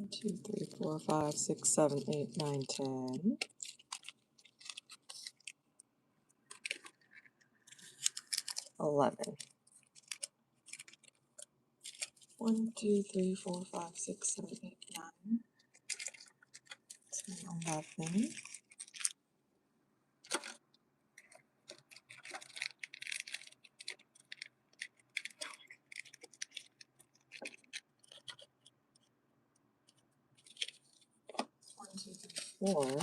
1, 2, 3, 4, 5, 6, 7, 8, 9, 10. 11. 1, 2, 3, 4, 5, 6, 7, 8, 9, 10, 11. 1, 2, 3, 4.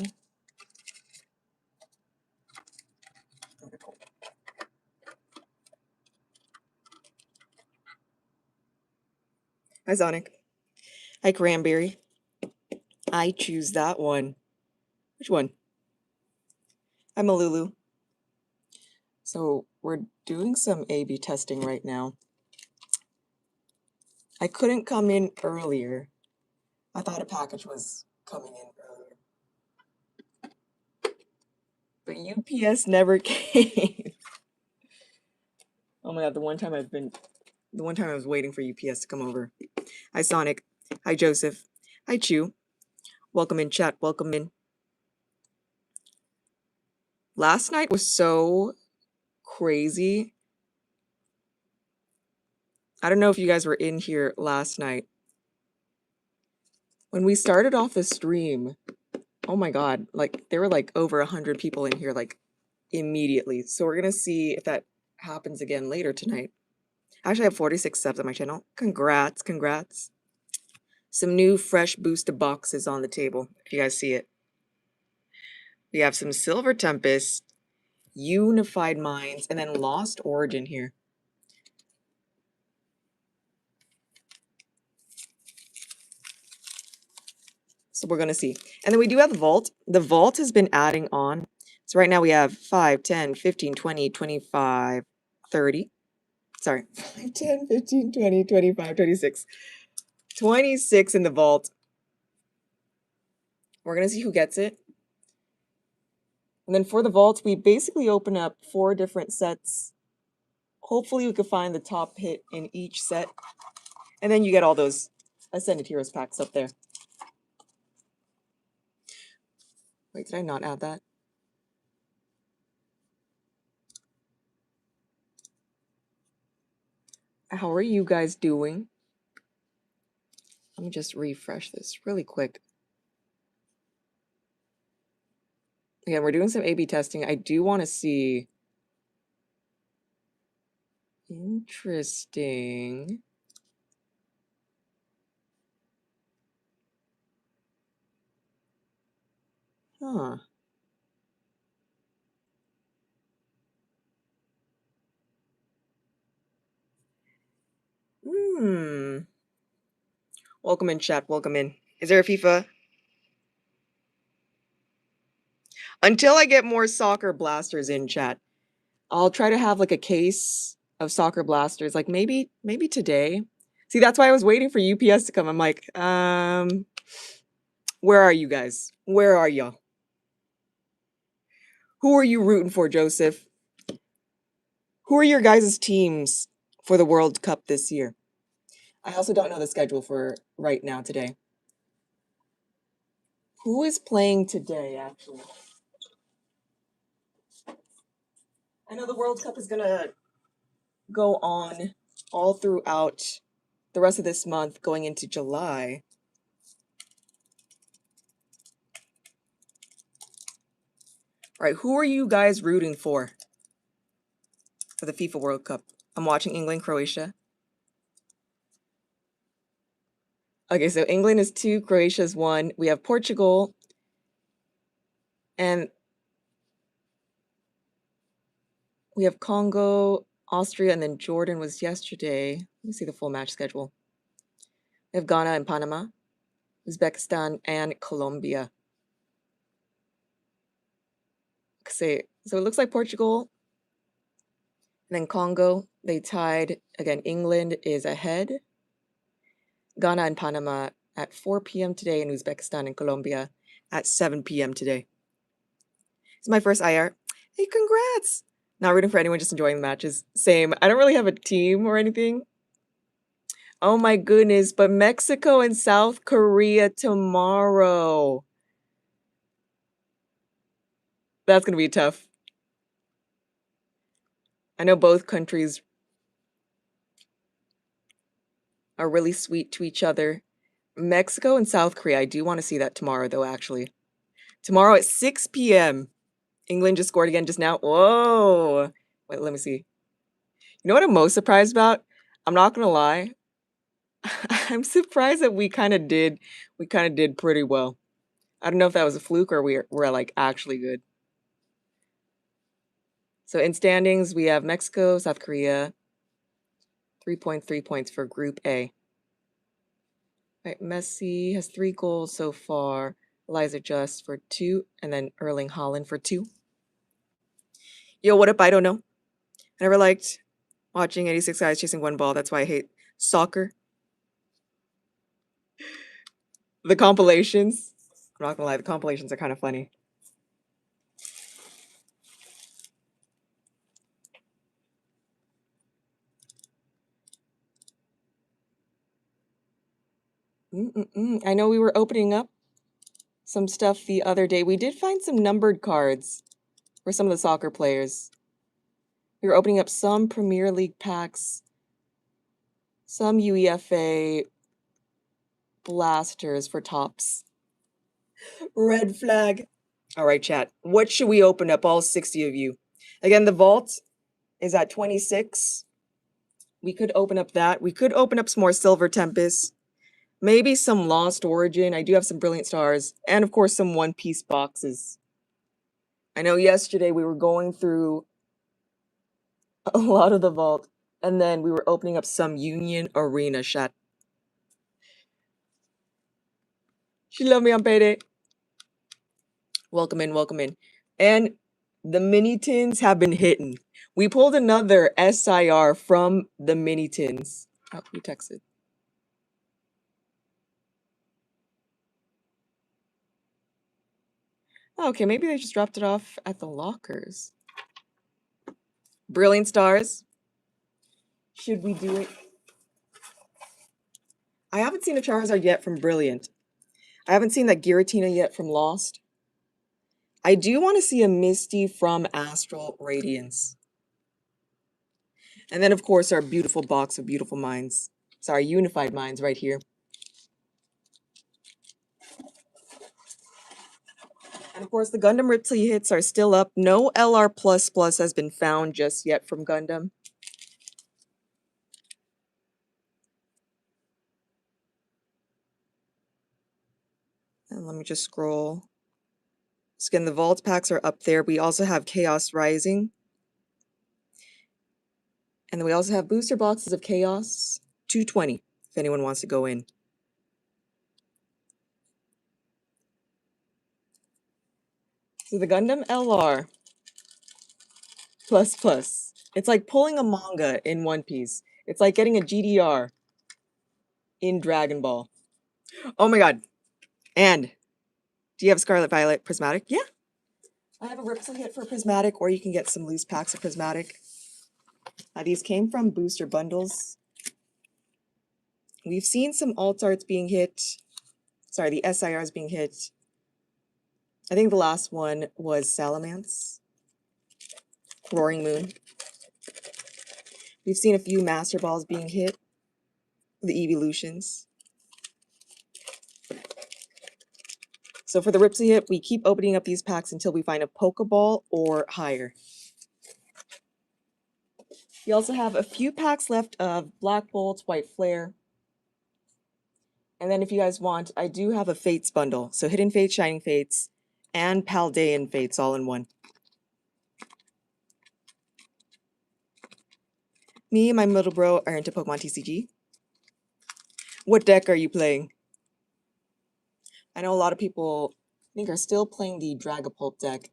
Hi, Sonic. Hi, Cranberry. I choose that one. Which one? I'm a Lulu. So we're doing some A/B testing right now. I couldn't come in earlier. I thought a package was coming in earlier. But UPS never came. Oh my god, the one time I was waiting for UPS to come over. Hi, Sonic. Hi, Joseph. Hi, Chew. Welcome in, chat. Welcome in. Last night was so crazy. I don't know if you guys were in here last night. When we started off the stream, oh my god, like there were like over 100 people in here like immediately. So we're gonna see if that happens again later tonight. Actually, I have 46 subs on my channel. Congrats, congrats. Some new fresh boosted boxes on the table, if you guys see it. We have some Silver Tempest, Unified Minds, and then Lost Origin here. So we're going to see. And then we do have the Vault. The Vault has been adding on. So right now we have 5, 10, 15, 20, 25, 30. Sorry, 5, 10, 15, 20, 25, 26. 26 in the Vault. We're going to see who gets it. And then for the Vault, we basically open up 4 different sets. Hopefully we could find the top hit in each set. And then you get all those Ascended Heroes packs up there. Wait, did I not add that? How are you guys doing? Let me just refresh this really quick. Again, we're doing some A/B testing. I do want to see. Interesting. Huh. Welcome in, chat. Welcome in. Is there a FIFA? Until I get more soccer blasters in, chat, I'll try to have like a case of soccer blasters, like maybe today. See, that's why I was waiting for UPS to come. I'm like, where are you guys? Where are y'all? Who are you rooting for, Joseph? Who are your guys' teams for the World Cup this year? I also don't know the schedule for right now today. Who is playing today, actually? I know the World Cup is gonna go on all throughout the rest of this month, going into July. All right, who are you guys rooting for the FIFA World Cup? I'm watching England, Croatia. Okay, so England is 2, Croatia's 1. We have Portugal, and we have Congo, Austria, and then Jordan was yesterday. Let me see the full match schedule. We have Ghana and Panama, Uzbekistan, and Colombia. So it looks like Portugal, and then Congo, they tied. Again, England is ahead. Ghana and Panama at 4 p.m. today, and Uzbekistan and Colombia at 7 p.m. today. It's my first IR. Hey, congrats! Not rooting for anyone, just enjoying the matches. Same. I don't really have a team or anything. Oh my goodness, but Mexico and South Korea tomorrow. That's gonna be tough. I know both countries are really sweet to each other. Mexico and South Korea, I do want to see that tomorrow, though, actually. Tomorrow at 6 p.m. England just scored again just now. Whoa. Wait, let me see. You know what I'm most surprised about? I'm not gonna lie. I'm surprised that we kind of did pretty well. I don't know if that was a fluke or we're like actually good. So in standings, we have Mexico, South Korea, 3 points, 3 points for Group A. Right, Messi has 3 goals so far. Eliza Just for 2, and then Erling Haaland for 2. Yo, what up? I don't know. I never liked watching 86 guys chasing one ball. That's why I hate soccer. The compilations. I'm not gonna lie, the compilations are kind of funny. I know we were opening up some stuff the other day. We did find some numbered cards for some of the soccer players. We were opening up some Premier League packs, some UEFA blasters for tops. Red flag. All right, chat. What should we open up, all 60 of you? Again, the vault is at 26. We could open up that. We could open up some more Silver Tempest. Maybe some Lost Origin. I do have some Brilliant Stars. And, of course, some One Piece boxes. I know yesterday we were going through a lot of the vault. And then we were opening up some Union Arena, chat. She love me on payday. Welcome in, welcome in. And the mini tins have been hitting. We pulled another SIR from the mini tins. Oh, who texted? Oh, okay, maybe they just dropped it off at the lockers. Brilliant Stars. Should we do it? I haven't seen a Charizard yet from Brilliant. I haven't seen that Giratina yet from Lost. I do want to see a Misty from Astral Radiance. And then, of course, our beautiful box of Beautiful Minds. Sorry, Unified Minds right here. And of course, the Gundam Reptile hits are still up. No LR++ has been found just yet from Gundam. And let me just scroll. So again, the Vault packs are up there. We also have Chaos Rising. And then we also have booster boxes of Chaos, 220, if anyone wants to go in. So the Gundam LR plus. It's like pulling a manga in One Piece. It's like getting a GDR in Dragon Ball. Oh my god. And do you have Scarlet Violet Prismatic? Yeah. I have a Ripsel hit for Prismatic, or you can get some loose packs of Prismatic. These came from booster bundles. We've seen some alt arts being hit. Sorry, the SIRs being hit. I think the last one was Salamence. Roaring Moon. We've seen a few Master Balls being hit. The Evolutions. So for the Ripsy hit, we keep opening up these packs until we find a Pokeball or higher. We also have a few packs left of Black Bolts, White Flare. And then if you guys want, I do have a Fates bundle. So Hidden Fates, Shining Fates, and Paldean Fates all in one. Me and my middle bro are into Pokemon TCG. What deck are you playing? I know a lot of people, I think, are still playing the Dragapult deck.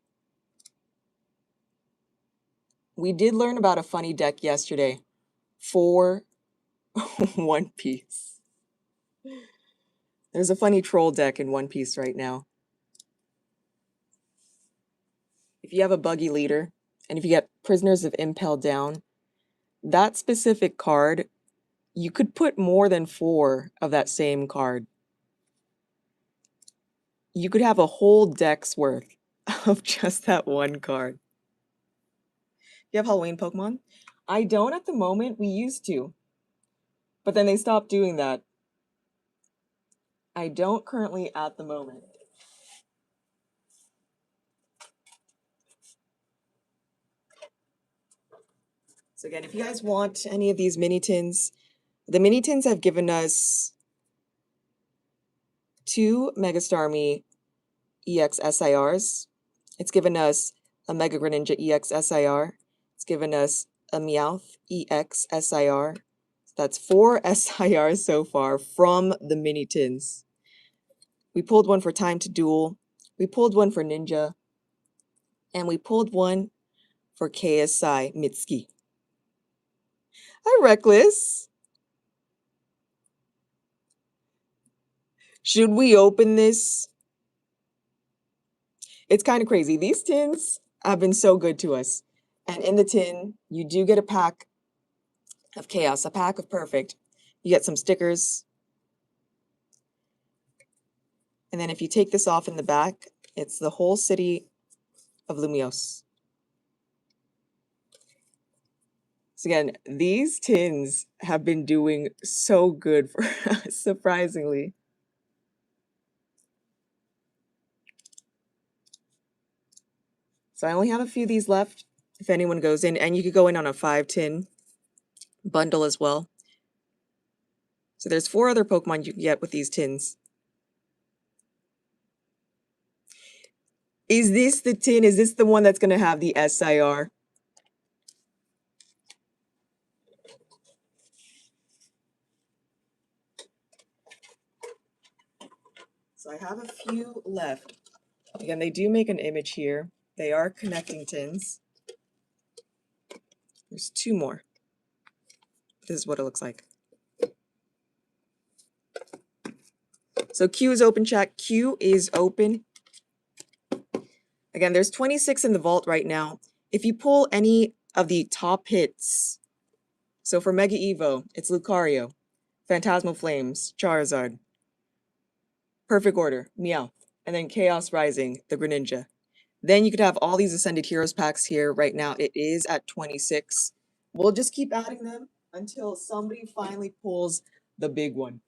We did learn about a funny deck yesterday for One Piece. There's a funny troll deck in One Piece right now. If you have a buggy leader, and if you get Prisoners of Impel down, that specific card You could put more than 4 of that same card. You could have a whole deck's worth of just that one card. You have Halloween Pokemon? I don't at the moment. We used to. But then they stopped doing that. I don't currently at the moment. So again, if you guys want any of these mini tins, the mini tins have given us 2 Mega Starmie EX SIRs. It's given us a Mega Greninja EX SIR. It's given us a Meowth EX SIR. So that's 4 SIRs so far from the mini tins. We pulled one for Time to Duel. We pulled one for Ninja. And we pulled one for KSI Mitsuki. Hi, Reckless. Should we open this? It's kind of crazy. These tins have been so good to us. And in the tin, you do get a pack of Chaos, a pack of Perfect. You get some stickers. And then if you take this off in the back, it's the whole city of Lumiose. So again, these tins have been doing so good for us, surprisingly. So I only have a few of these left if anyone goes in. And you could go in on a 5-tin bundle as well. So there's 4 other Pokemon you can get with these tins. Is this the tin? Is this the one that's going to have the SIR? So I have a few left. Again, they do make an image here. They are connecting tins. There's 2 more. This is what it looks like. So Q is open, chat. Q is open. Again, there's 26 in the vault right now. If you pull any of the top hits, so for Mega Evo, it's Lucario, Phantasmal Flames, Charizard, Perfect Order, Meowth, and then Chaos Rising, the Greninja. Then you could have all these Ascended Heroes packs here. Right now, it is at 26. We'll just keep adding them until somebody finally pulls the big one.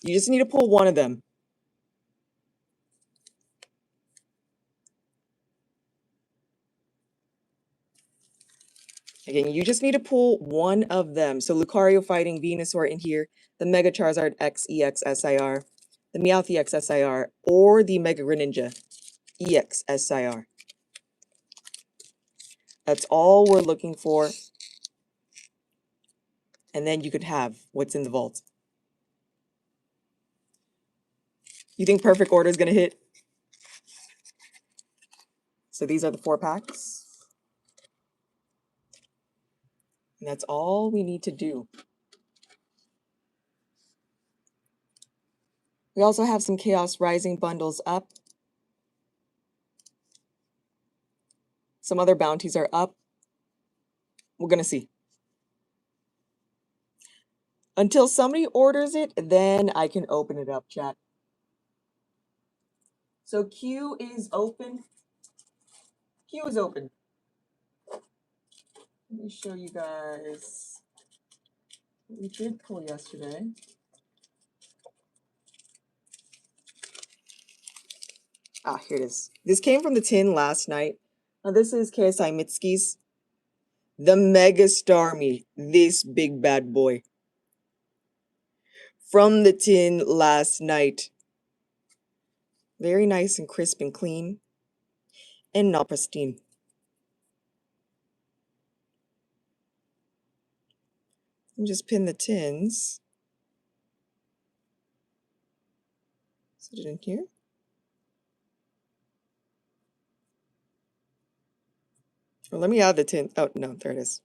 You just need to pull one of them. Again, you just need to pull one of them. So Lucario fighting Venusaur in here, the Mega Charizard X EX SIR, the Meowth EX SIR, or the Mega Greninja EX SIR. That's all we're looking for. And then you could have what's in the vault. You think Perfect Order is going to hit? So these are the 4 packs. And that's all we need to do. We also have some Chaos Rising bundles up. Some other bounties are up. We're going to see. Until somebody orders it, then I can open it up, chat. So Q is open. Q is open. Let me show you guys what we did pull yesterday. Ah, here it is. This came from the tin last night. Now this is KSI Mitsuki's. The Mega Starmie. This big bad boy. From the tin last night. Very nice and crisp and clean. And not pristine. And just pin the tins. Is it in here? Well, let me add the tin. Oh, no, there it is.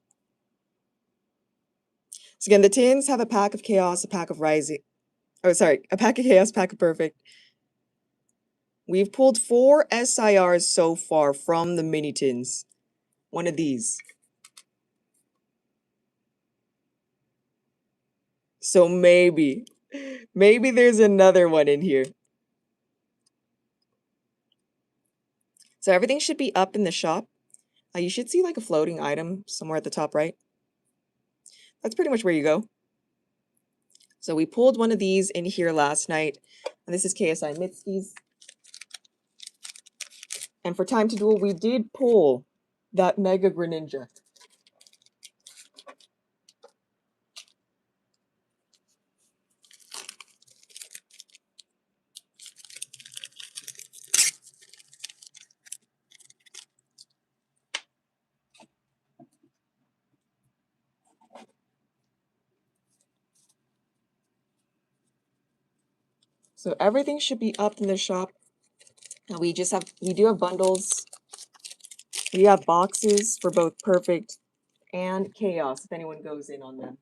So again, the tins have a pack of Chaos, a pack of Rising. Oh, sorry, a pack of Chaos, pack of Perfect. We've pulled 4 SIRs so far from the mini tins. one of these. So maybe there's another one in here. So everything should be up in the shop. You should see like a floating item somewhere at the top right. That's pretty much where you go. So we pulled one of these in here last night, and this is KSI Mitsuki's. And for Time to Duel, we did pull that Mega Greninja. So everything should be up in the shop. And we do have bundles. We have boxes for both Perfect and Chaos, if anyone goes in on them.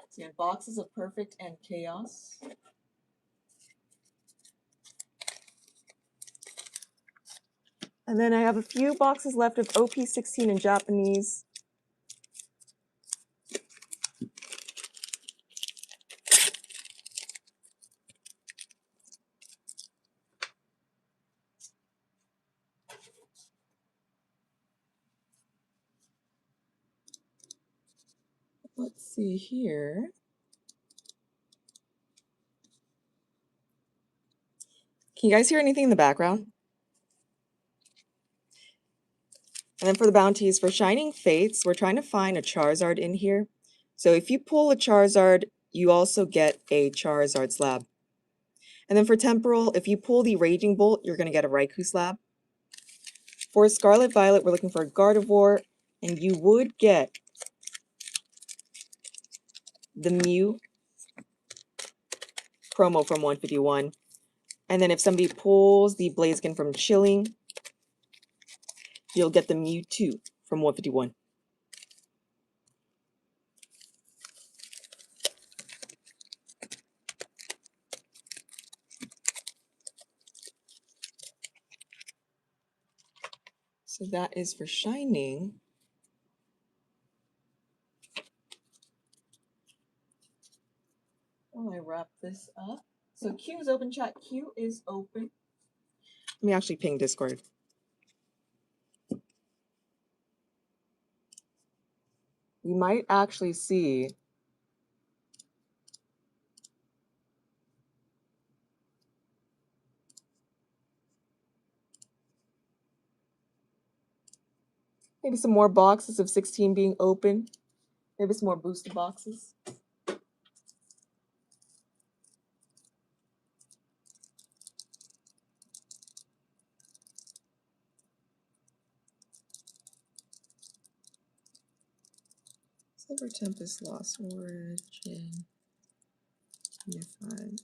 So you have boxes of Perfect and Chaos. And then I have a few boxes left of OP16 in Japanese. Let's see here. Can you guys hear anything in the background? And then for the bounties, for Shining Fates, we're trying to find a Charizard in here. So if you pull a Charizard, you also get a Charizard slab. And then for Temporal, if you pull the Raging Bolt, you're going to get a Raikou slab. For Scarlet Violet, we're looking for a Gardevoir, and you would get the Mew promo from 151. And then if somebody pulls the Blaziken from Chilling, you'll get the Mewtwo from 151. So that is for Shining. While I wrap this up. So Q is open, chat. Q is open. Let me actually ping Discord. We might actually see maybe some more boxes of 16 being open. Maybe some more booster boxes. Silver Tempest, Lost Origin. Unified.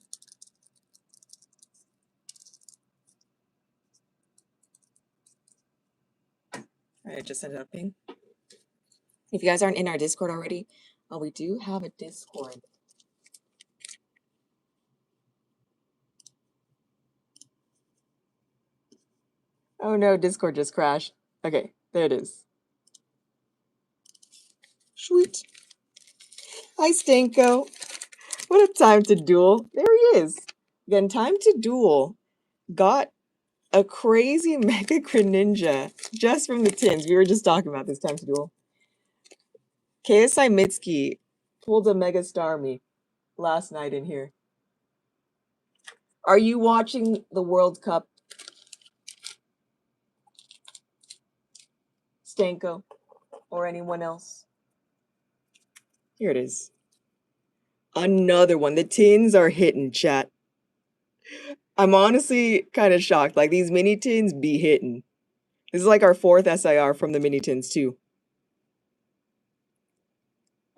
Alright, I just sent it out ping. If you guys aren't in our Discord already, we do have a Discord. Oh no, Discord just crashed. Okay, there it is. Sweet. Hi, Stanko. What a Time to Duel. There he is. Again, Time to Duel got a crazy Mega Greninja just from the tins. We were just talking about this Time to Duel. KSI Mitsuki pulled a Mega Starmie last night in here. Are you watching the World Cup, Stanko, or anyone else? Here it is. Another one. The tins are hitting, chat. I'm honestly kind of shocked. Like, these mini tins be hitting. This is like our 4th SIR from the mini tins, too.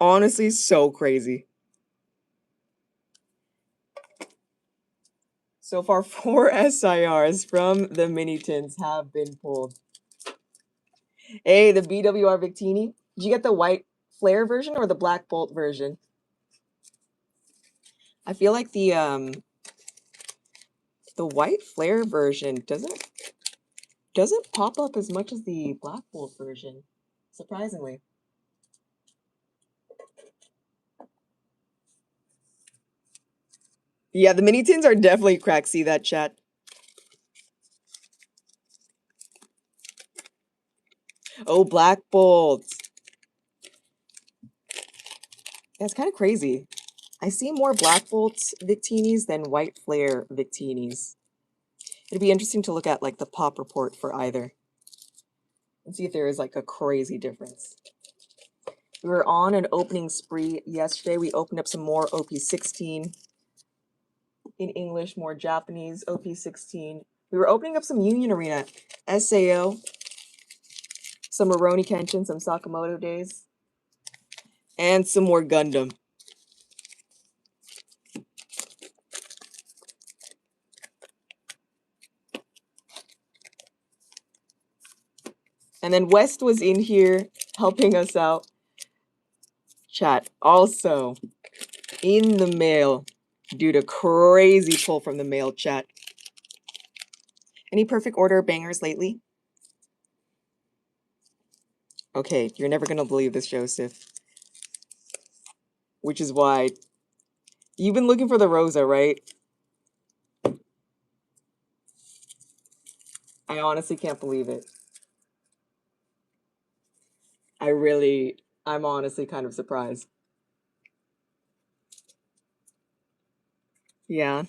Honestly, so crazy. So far, 4 SIRs from the mini tins have been pulled. Hey, the BWR Victini. Did you get the white flare version or the black bolt version? I feel like the white flare version doesn't doesn't pop up as much as the Black Bolt version, surprisingly. Yeah, the mini tins are definitely cracked. See that, chat? Oh, Black Bolt. That's kind of crazy. I see more Black Bolt Victinis than White Flare Victinis. It'd be interesting to look at like the pop report for either and see if there is like a crazy difference. We were on an opening spree yesterday. We opened up some more OP16 in English, more Japanese OP16. We were opening up some Union Arena, SAO, some Rurouni Kenshin, some Sakamoto Days, and some more Gundam. And then West was in here helping us out. Chat, also in the mail due to crazy pull from the mail, chat. Any perfect order bangers lately? Okay, you're never gonna believe this, Joseph. Which is why you've been looking for the Rosa, right? I honestly can't believe it. I'm honestly kind of surprised. Yeah.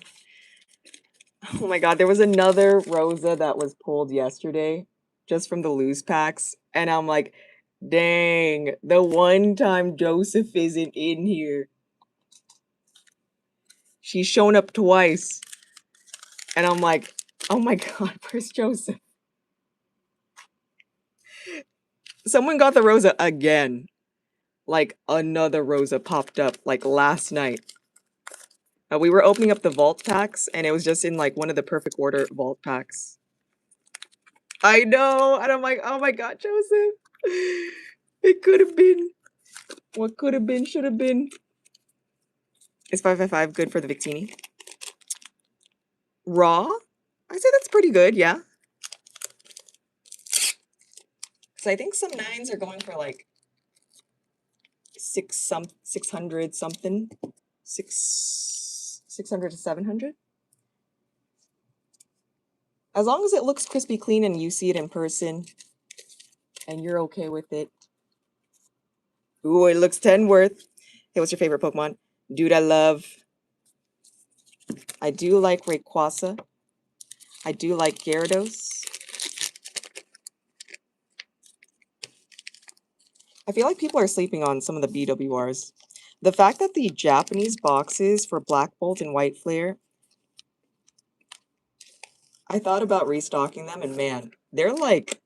Oh my god, there was another Rosa that was pulled yesterday just from the loose packs. And I'm like, dang, the one time Joseph isn't in here. She's shown up twice. And I'm like, oh my god, where's Joseph? Someone got the Rosa again. Like another Rosa popped up like last night. We were opening up the vault packs and it was just in like one of the perfect order vault packs. I know, and I'm like, oh my god, Joseph. It could have been. What could have been, should have been. Is 555 good for the Victini? Raw? I say that's pretty good, yeah. So I think some 9s are going for like 600 something. 600 to 700. As long as it looks crispy clean and you see it in person and you're okay with it. Ooh, it looks 10 worth. Hey, what's your favorite Pokemon? Dude, I do like Rayquaza. I do like Gyarados. I feel like people are sleeping on some of the BWRs. The fact that the Japanese boxes for Black Bolt and White Flare, I thought about restocking them and man, they're like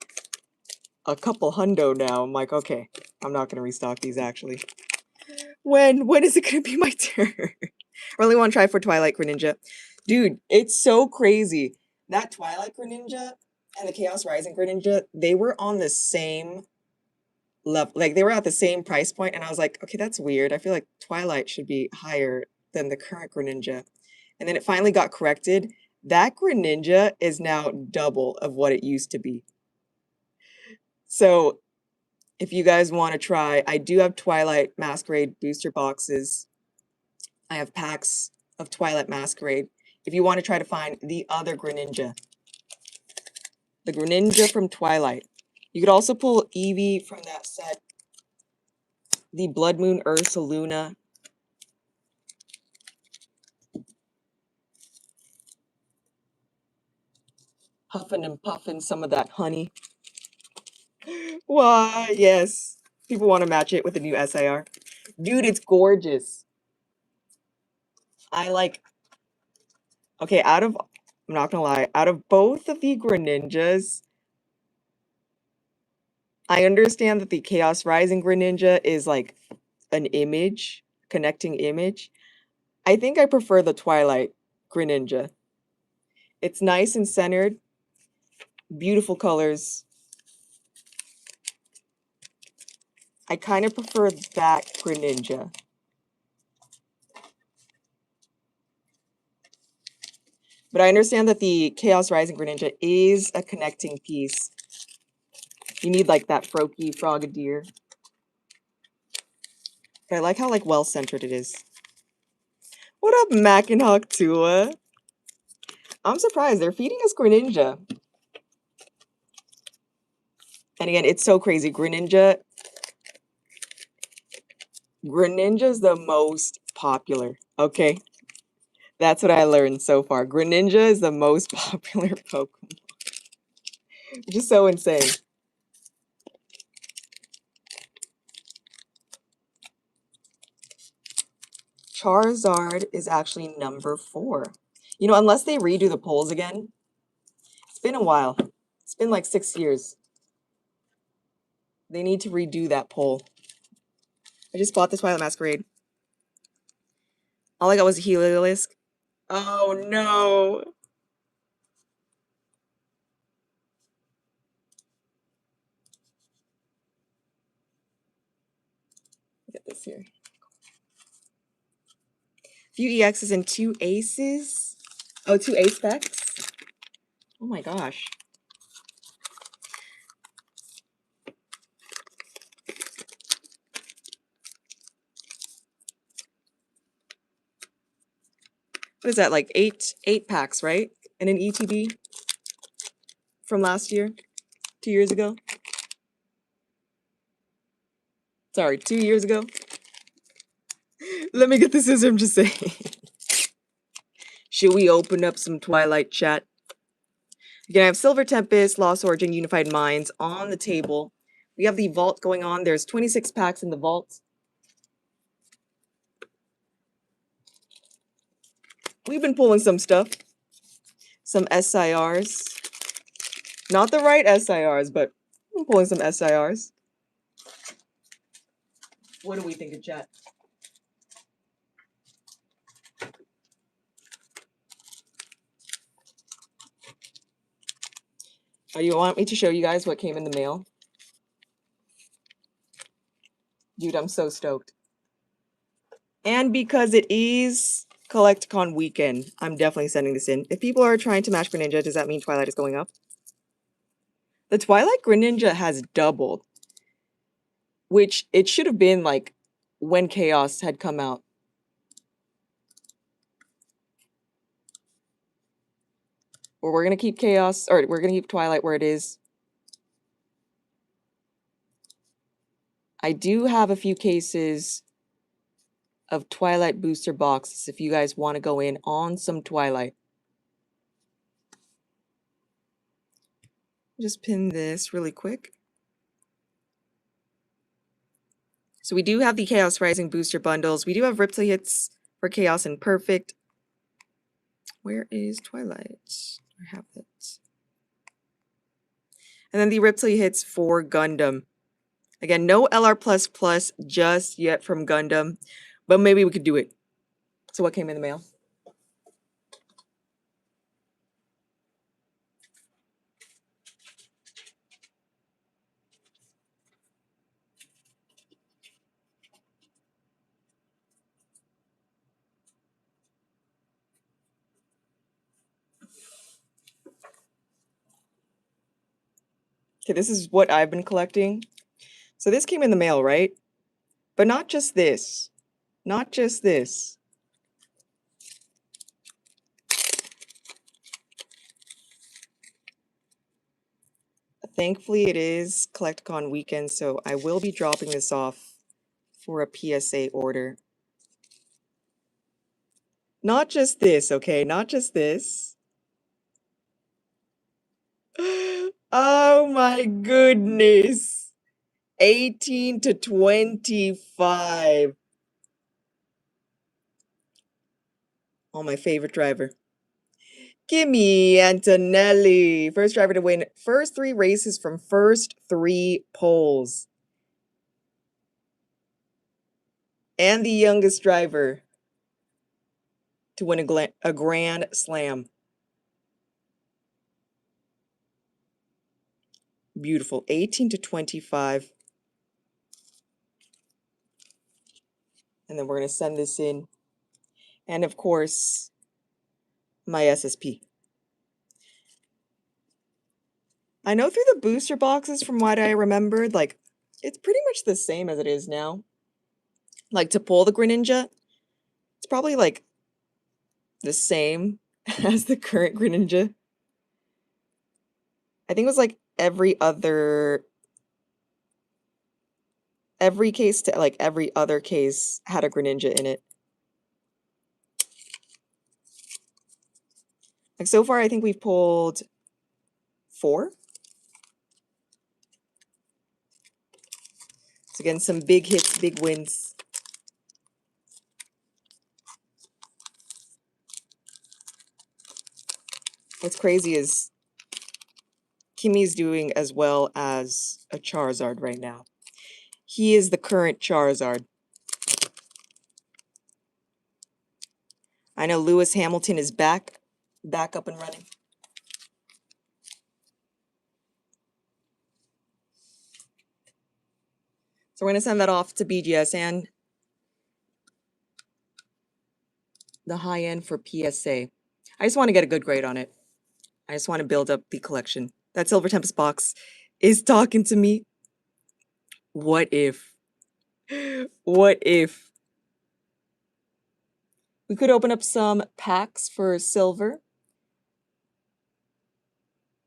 a couple hundo now. I'm like, okay, I'm not going to restock these actually. When is it going to be my turn? Really want to try for Twilight Greninja. Dude, it's so crazy. That Twilight Greninja and the Chaos Rising Greninja, they were on the same level. Like, they were at the same price point, and I was like, okay, that's weird. I feel like Twilight should be higher than the current Greninja. And then it finally got corrected. That Greninja is now double of what it used to be. So, if you guys want to try, I do have Twilight Masquerade booster boxes. I have packs of Twilight Masquerade. If you want to try to find the other Greninja, the Greninja from Twilight. You could also pull Eevee from that set. The Blood Moon Ursaluna. Huffing and puffing some of that honey. Why, yes. People want to match it with the new SIR. Dude, it's gorgeous. I like... Okay, I'm not gonna lie. Out of both of the Greninjas, I understand that the Chaos Rising Greninja is like an image, connecting image. I think I prefer the Twilight Greninja. It's nice and centered. Beautiful colors. I kind of prefer that Greninja. But I understand that the Chaos Rising Greninja is a connecting piece. You need like that Froakie Frogadier. But I like how like well-centered it is. What up, Mac and Hawk Tua? I'm surprised they're feeding us Greninja. And again, it's so crazy. Greninja is the most popular, okay? That's what I learned so far. Greninja is the most popular Pokemon. Which is so insane. Charizard is actually number 4. You know, unless they redo the polls again, it's been a while. It's been like 6 years. They need to redo that poll. I just bought the Twilight Masquerade. All I got was a Heliolisk. Oh no! Get this here. Few EXs and 2 aces. Oh, 2 ace specs? Oh my gosh. What is that, like 8 packs, right? And an ETB from last year? 2 years ago? Sorry, 2 years ago? Let me get the scissors, I'm just saying. Should we open up some Twilight chat? Again, I have Silver Tempest, Lost Origin, Unified Minds on the table. We have the vault going on. There's 26 packs in the vault. We've been pulling some stuff. Some SIRs. Not the right SIRs, but I'm pulling some SIRs. What do we think of chat? Oh, you want me to show you guys what came in the mail? Dude, I'm so stoked. And because it is CollectCon weekend, I'm definitely sending this in. If people are trying to match Greninja, does that mean Twilight is going up? The Twilight Greninja has doubled, which it should have been like when Chaos had come out. Or we're going to keep Chaos, or we're going to keep Twilight where it is. I do have a few cases of Twilight booster boxes if you guys want to go in on some Twilight. Just pin this really quick. So we do have the Chaos Rising booster bundles. We do have Reptile hits for Chaos and Perfect. Where is Twilight? I have it. And then the Reptile hits for Gundam. Again, no LR++ just yet from Gundam, but maybe we could do it. So what came in the mail? Okay, this is what I've been collecting. So this came in the mail, right? But not just this. Not just this. Thankfully, it is CollectCon weekend, so I will be dropping this off for a PSA order. Not just this, okay? Not just this. Oh my goodness. 18 to 25. Oh, my favorite driver. Gimme Antonelli. First driver to win first 3 races from first 3 poles. And the youngest driver to win a Grand Slam. Beautiful. 18 to 25. And then we're going to send this in. And of course, my SSP. I know through the booster boxes, from what I remembered, like, it's pretty much the same as it is now. Like, to pull the Greninja, it's probably, like, the same as the current Greninja. I think it was, like, every case to, like, every other case had a Greninja in it. Like, so far, I think we've pulled 4. So again, some big hits, big wins. What's crazy is Kimmy's doing as well as a Charizard right now. He is the current Charizard. I know Lewis Hamilton is back up and running. So we're going to send that off to BGS and the high end for PSA. I just want to get a good grade on it. I just want to build up the collection. That Silver Tempest box is talking to me. What if? What if? We could open up some packs for Silver.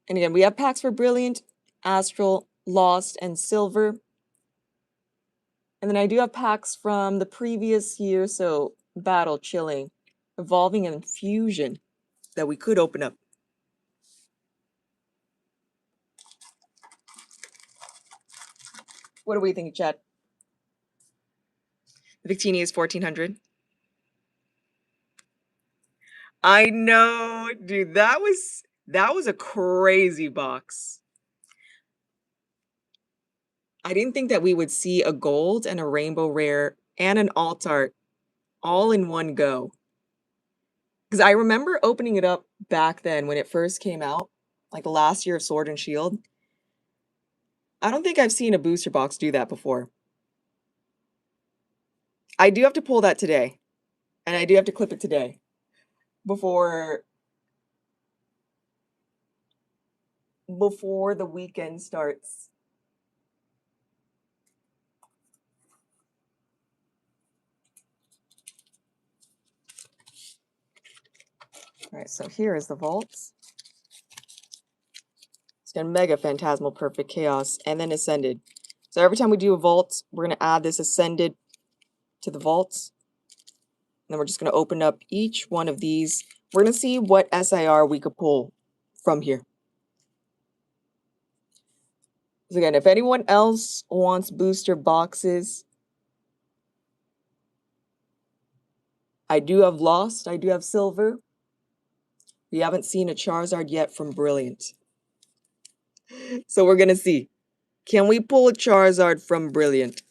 And again, we have packs for Brilliant, Astral, Lost, and Silver. And then I do have packs from the previous year, so Battle, Chilling, Evolving, and Fusion that we could open up. What do we think, chat? The Victini is 1,400. I know, dude. That was a crazy box. I didn't think that we would see a gold and a rainbow rare and an alt art all in one go. Because I remember opening it up back then when it first came out, like the last year of Sword and Shield. I don't think I've seen a booster box do that before. I do have to pull that today. And I do have to clip it today. Before the weekend starts. All right, so here is the vaults. It's got Mega Phantasmal Perfect Chaos and then Ascended. So every time we do a vault, we're going to add this Ascended to the vaults. And then we're just going to open up each one of these. We're going to see what SIR we could pull from here. So again, if anyone else wants booster boxes, I do have Lost, I do have Silver. We haven't seen a Charizard yet from Brilliant. So we're going to see. Can we pull a Charizard from Brilliant?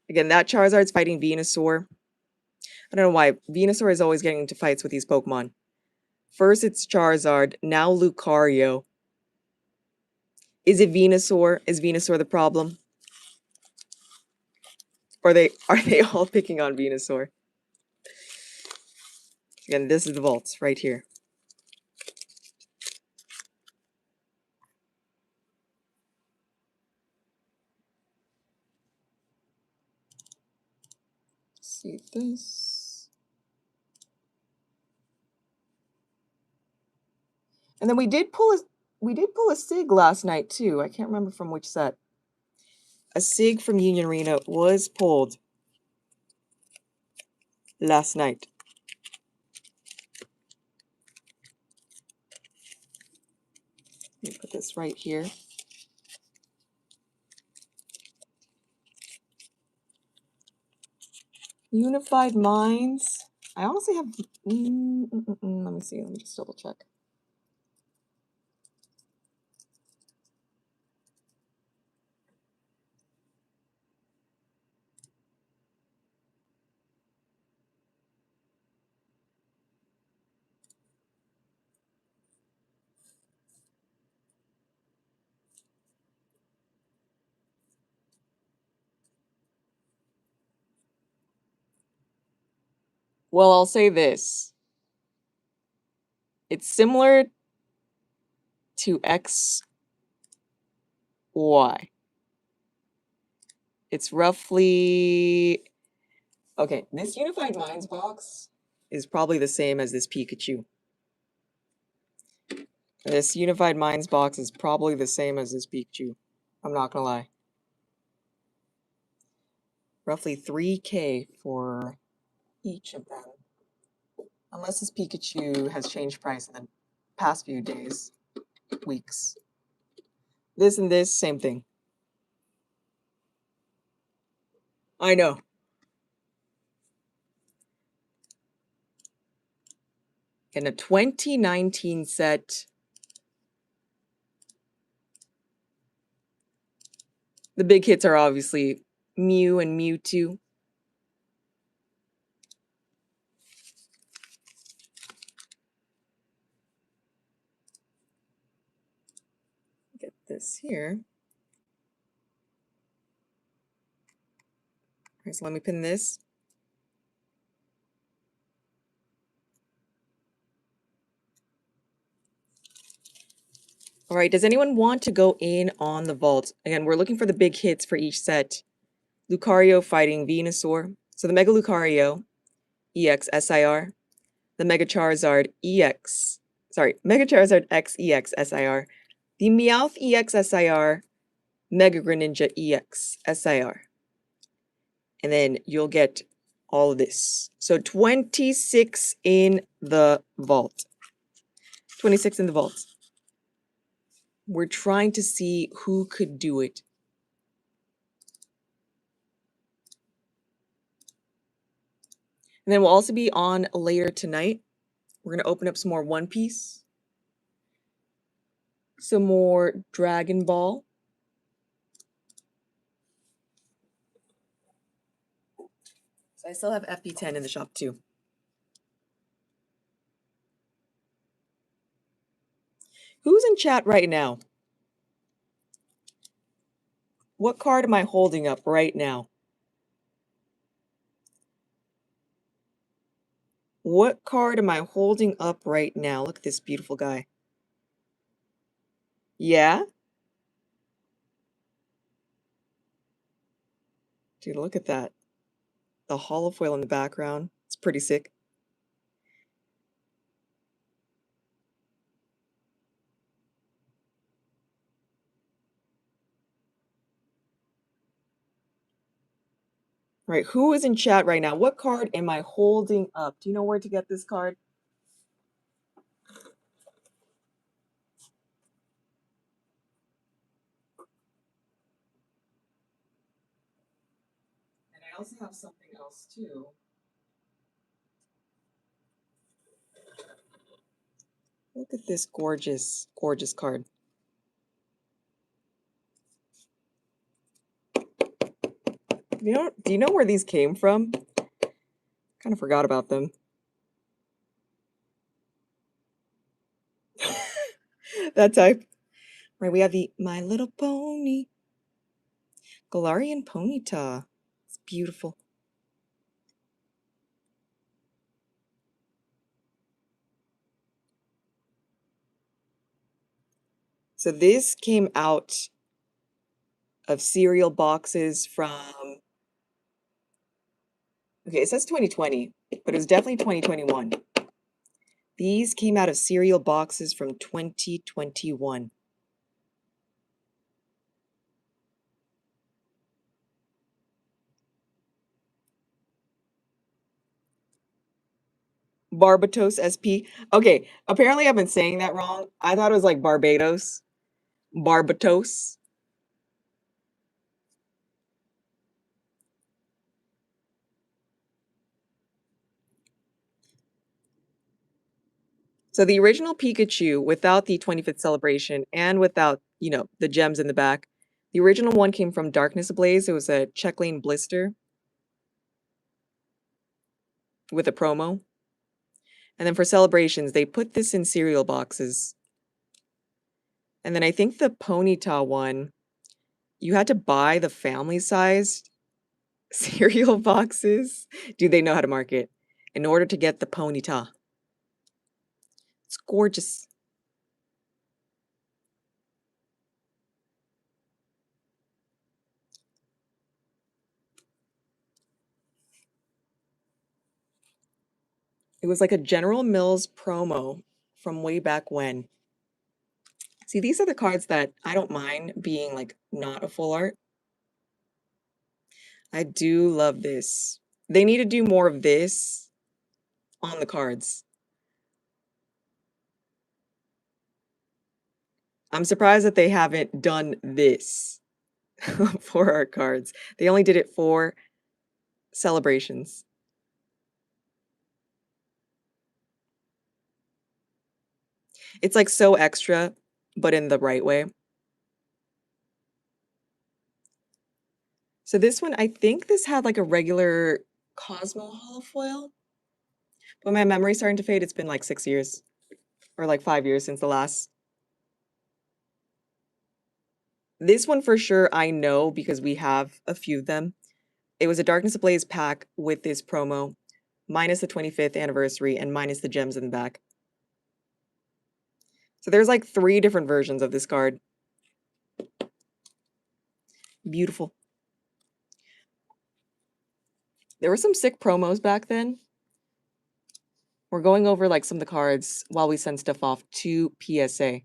Again, that Charizard's fighting Venusaur. I don't know why. Venusaur is always getting into fights with these Pokemon. First it's Charizard, now Lucario. Is it Venusaur? Is Venusaur the problem? Or are they all picking on Venusaur? Again, this is the vaults right here. See this. And then we did pull a Sig last night too. I can't remember from which set. A Sig from Union Arena was pulled last night. Let me put this right here. Unified Minds. I honestly have. Let me see. Let me just double check. Well, I'll say this. It's similar to XY. It's roughly... Okay, this Unified Minds box is probably the same as this Pikachu. This Unified Minds box is probably the same as this Pikachu. I'm not gonna lie. Roughly 3K for each of them. Unless this Pikachu has changed price in the past few days, weeks. This and this, same thing. I know. In a 2019 set, the big hits are obviously Mew and Mewtwo. Get this here. All right, so let me pin this. All right, does anyone want to go in on the vault? Again, we're looking for the big hits for each set. Lucario fighting Venusaur. So the Mega Lucario, EX SIR. The Mega Charizard EX. Sorry, Mega Charizard X EX SIR. The Meowth EX SIR. Mega Greninja EX SIR. And then you'll get all of this. So 26 in the vault. 26 in the vault. We're trying to see who could do it. And then we'll also be on later tonight. We're going to open up some more One Piece. Some more Dragon Ball. So I still have FP10 in the shop too. Who's in chat right now? What card am I holding up right now? What card am I holding up right now? Look at this beautiful guy. Yeah? Dude, look at that. The holofoil in the background. It's pretty sick. All right, who is in chat right now? What card am I holding up? Do you know where to get this card? And I also have something else too. Look at this gorgeous, gorgeous card. Do you know where these came from? Kind of forgot about them. That type. Right, we have the My Little Pony. Galarian Ponyta. It's beautiful. So this came out of cereal boxes from... Okay, it says 2020, but it was definitely 2021. These came out of cereal boxes from 2021. Barbados SP. Okay, apparently I've been saying that wrong. I thought it was like Barbados. Barbados. So the original Pikachu, without the 25th celebration and without, the gems in the back, the original one came from Darkness Ablaze. It was a check lane blister with a promo. And then for celebrations, they put this in cereal boxes. And then I think the Ponyta one, you had to buy the family-sized cereal boxes. Dude, they know how to market. In order to get the Ponyta. It's gorgeous. It was like a General Mills promo from way back when. See, these are the cards that I don't mind being like not a full art. I do love this. They need to do more of this on the cards. I'm surprised that they haven't done this for our cards. They only did it for celebrations. It's like so extra, but in the right way. So this one, I think this had like a regular Cosmo holofoil, but my memory's starting to fade. It's been like 6 years or like 5 years since the last. This one for sure I know because we have a few of them. It was a Darkness Ablaze pack with this promo, minus the 25th anniversary and minus the gems in the back. So there's like 3 different versions of this card. Beautiful. There were some sick promos back then. We're going over like some of the cards while we send stuff off to PSA.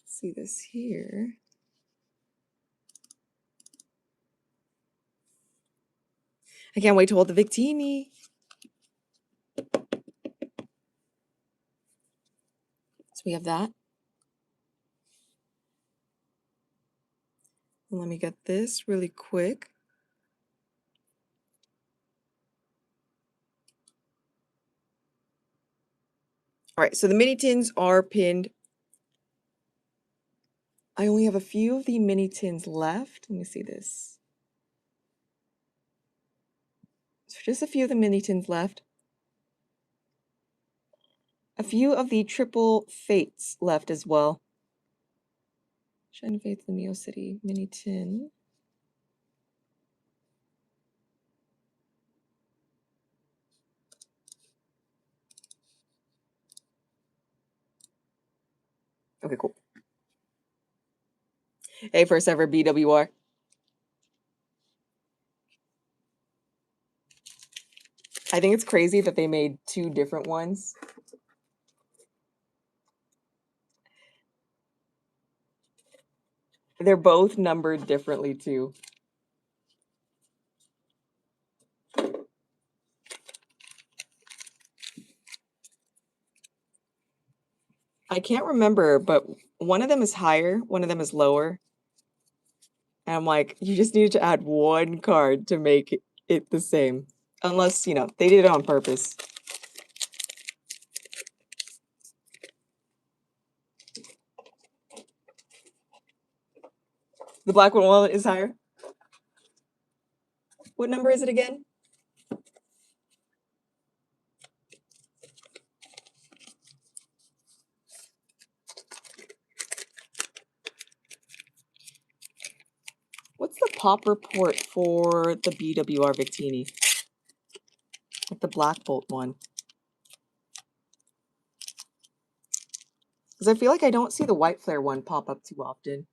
See this here. I can't wait to hold the Victini. So we have that. And let me get this really quick. All right, so the mini tins are pinned. I only have a few of the mini tins left. Let me see this. So just a few of the mini tins left. A few of the triple fates left as well. Shining Faith, Lumio City, mini tin. Okay, cool. Hey, first ever BWR. I think it's crazy that they made 2 different ones. They're both numbered differently too. I can't remember, but one of them is higher, one of them is lower. And I'm like, you just needed to add 1 card to make it the same. Unless, you know, they did it on purpose. The black one wallet is higher. What number is it again? What's the pop report for the BWR Victini? Like the Black Bolt one. Because I feel like I don't see the White Flare one pop up too often.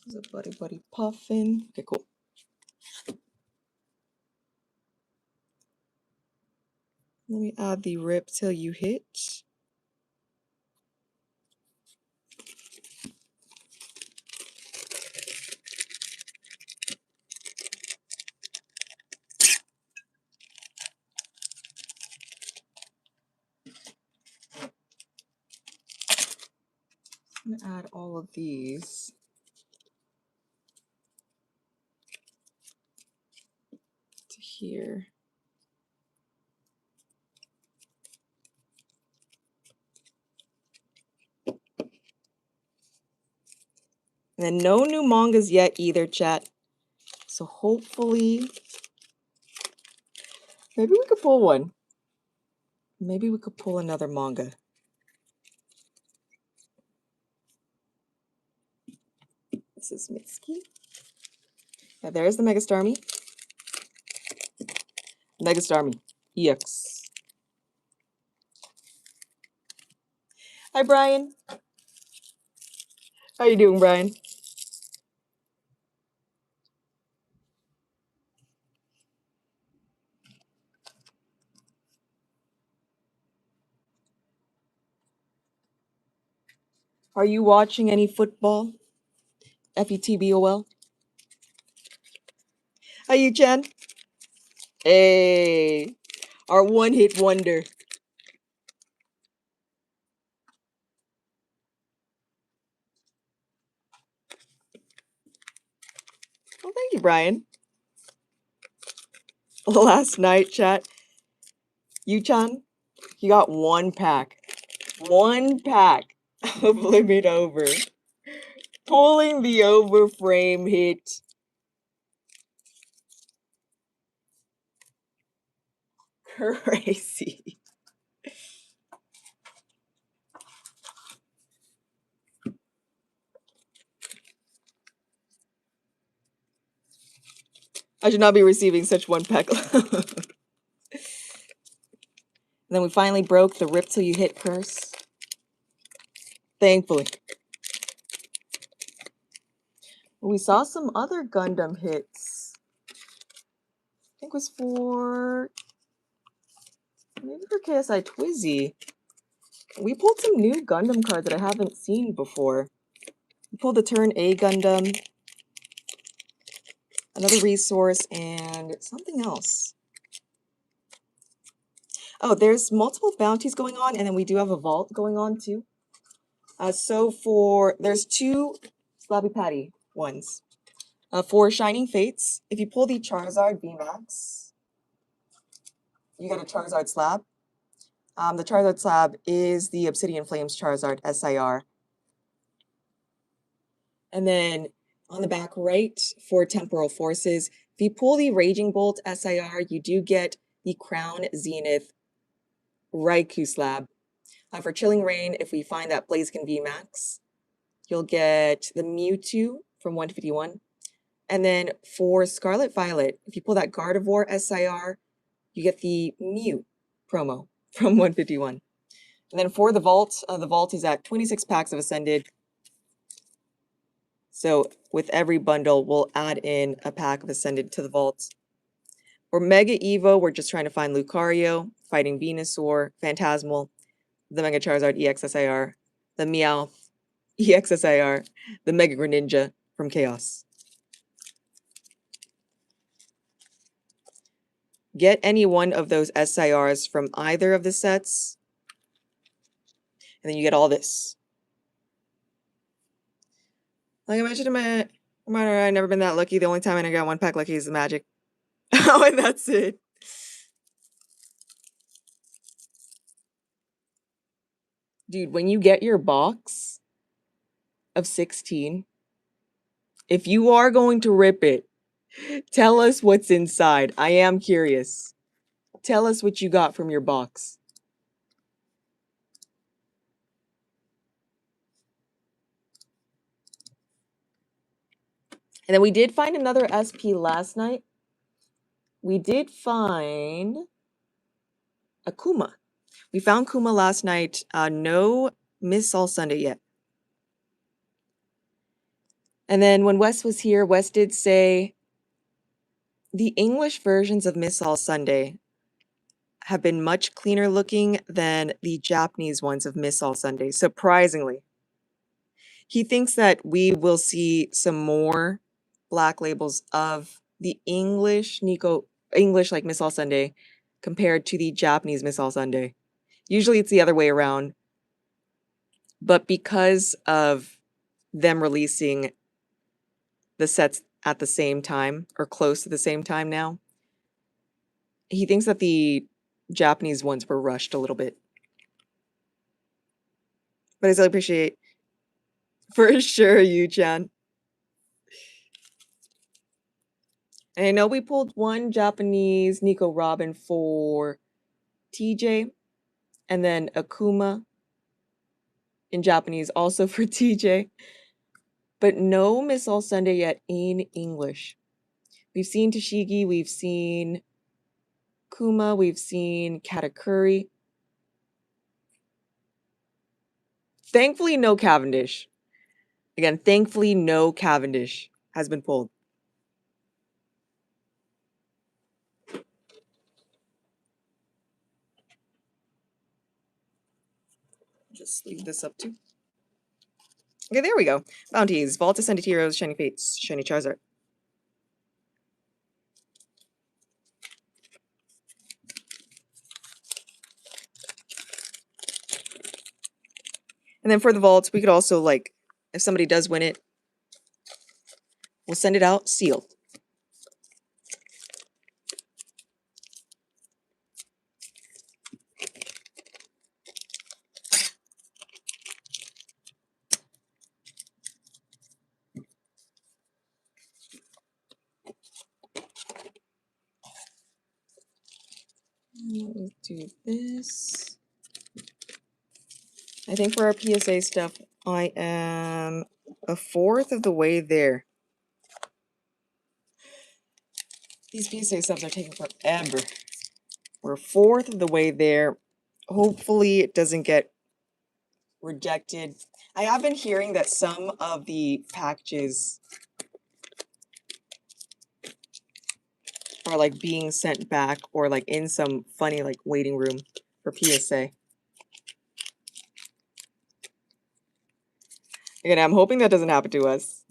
This is a Buddy Buddy Puffin. Okay, cool. Let me add the rip till you hit. I'm gonna add all of these. To here. And then no new mangas yet either, chat. So hopefully, maybe we could pull one. Maybe we could pull another manga. This is Mitsuki. Yeah, there's the Megastarmie. Megastarmie EX. Hi, Brian. How you doing, Brian? Are you watching any football? FETBOL? How you, Chen? Hey, our one-hit wonder. Well, thank you, Brian. Last night, chat, Yu-chan, he got one pack. One pack of Limit Over. Pulling the over frame hit. Crazy. I should not be receiving such one pack. And then we finally broke the rip till you hit curse. Thankfully. We saw some other Gundam hits. I think it was maybe for KSI Twizzy. We pulled some new Gundam cards that I haven't seen before. We pulled the Turn A Gundam, another resource, and something else. Oh, there's multiple bounties going on, and then we do have a vault going on too. There's two Slabby Patty ones. For Shining Fates, if you pull the Charizard VMAX, you get a Charizard slab. The Charizard slab is the Obsidian Flames Charizard SIR. And then on the back right, for Temporal Forces, if you pull the Raging Bolt SIR, you do get the Crown Zenith Raikou slab. For Chilling Rain, if we find that Blaziken VMAX, you'll get the Mewtwo from 151. And then for Scarlet Violet, if you pull that Gardevoir SIR, you get the Mew promo from 151. And then for the vault is at 26 packs of Ascended. So with every bundle, we'll add in a pack of Ascended to the vault. For Mega Evo, we're just trying to find Lucario, Fighting Venusaur, Phantasmal, the Mega Charizard EXSIR, the Meowth EXSIR, the Mega Greninja from Chaos. Get any one of those SIRs from either of the sets, and then you get all this. Like I mentioned in my reminder, I've never been that lucky. The only time I got one pack lucky is the Magic. Oh, and that's it. Dude, when you get your box of 16, if you are going to rip it, tell us what's inside. I am curious. Tell us what you got from your box. And then we did find another SP last night. We did find Akuma. We found Kuma last night. No Miss All Sunday yet. And then when Wes was here, Wes did say the English versions of Miss All Sunday have been much cleaner looking than the Japanese ones of Miss All Sunday, surprisingly. He thinks that we will see some more black labels of the English like Miss All Sunday compared to the Japanese Miss All Sunday. Usually it's the other way around. But because of them releasing the sets at the same time or close to the same time now, he thinks that the Japanese ones were rushed a little bit. But I still appreciate, for sure, Yu-chan. And I know we pulled one Japanese Nico Robin for TJ, and then Akuma in Japanese also for TJ, but no Miss All Sunday yet in English. We've seen Tashigi, we've seen Kuma, we've seen Katakuri. Thankfully, no Cavendish. Again, thankfully, no Cavendish has been pulled. Just leave this up too. Okay, there we go. Bounties, Vault Ascended Heroes, Shiny Fates, Shiny Charizard. And then for the vaults, we could also, like, if somebody does win it, we'll send it out sealed. Let's do this. I think for our PSA stuff, I am a fourth of the way there. These PSA subs are taking forever. We're a fourth of the way there. Hopefully it doesn't get rejected. I have been hearing that some of the packages are like being sent back or like in some funny like waiting room for PSA. Again, I'm hoping that doesn't happen to us.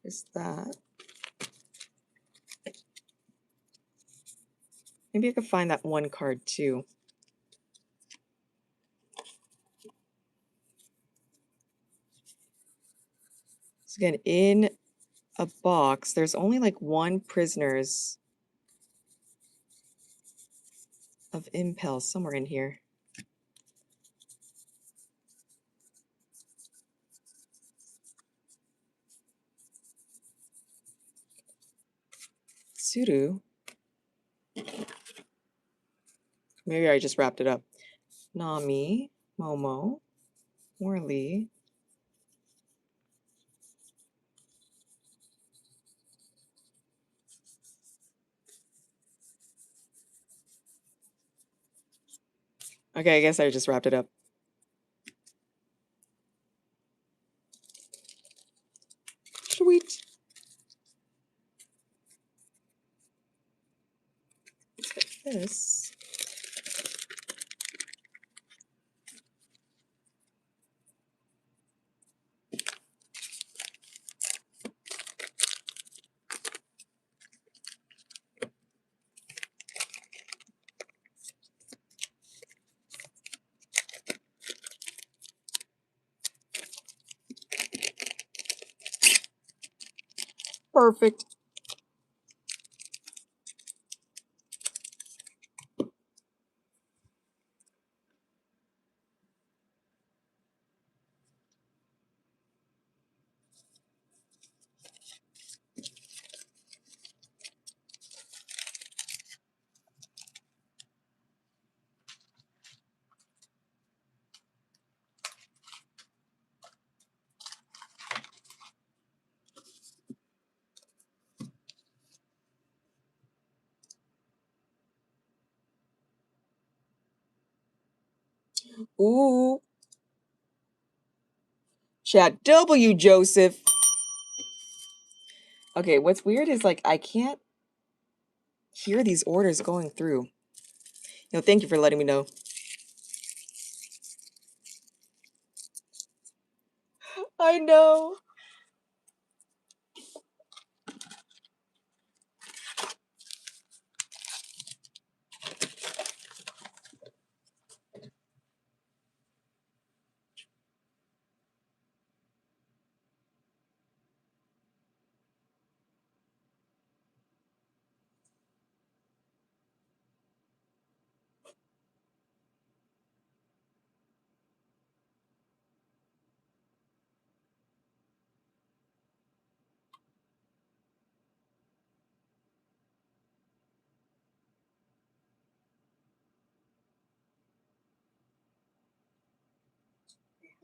Is that? Maybe I could find that one card too. So again, in a box, there's only like one Prisoners of Impel somewhere in here. Suru. Maybe I just wrapped it up. Nami, Momo, Morley. Okay, I guess I just wrapped it up. Sweet. Let's get this. Perfect. Ooh. Chat W, Joseph. Okay, what's weird is like I can't hear these orders going through. No, thank you for letting me know. I know.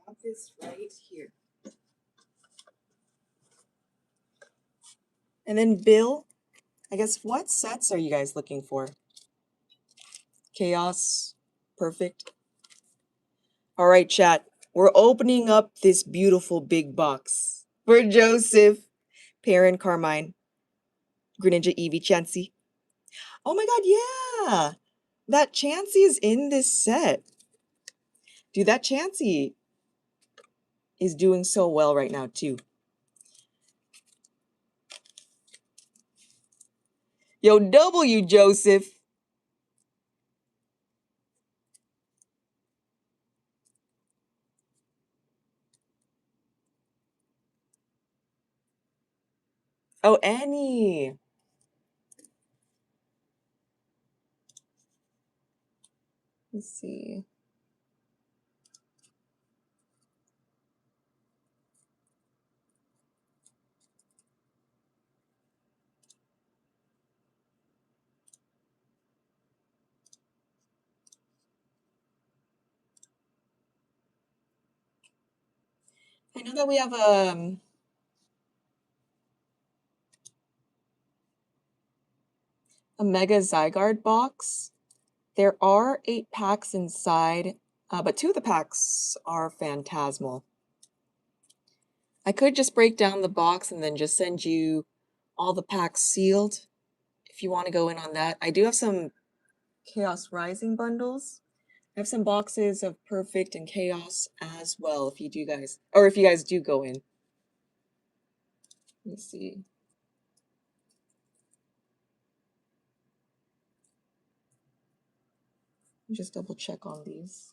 have this right here. And then Bill, I guess what sets are you guys looking for? Chaos, perfect. All right, chat. We're opening up this beautiful big box for Joseph, Perrin, Carmine, Greninja, Eevee, Chansey. Oh my god, yeah! That Chansey is in this set. Dude, that Chansey is doing so well right now, too. Yo, W, Joseph. Oh, Annie. Let's see. I know that we have a Mega Zygarde box. There are 8 packs inside, but 2 of the packs are Phantasmal. I could just break down the box and then just send you all the packs sealed if you want to go in on that. I do have some Chaos Rising bundles. I have some boxes of Perfect and Chaos as well if you guys do go in. Let me see. Just double check on these.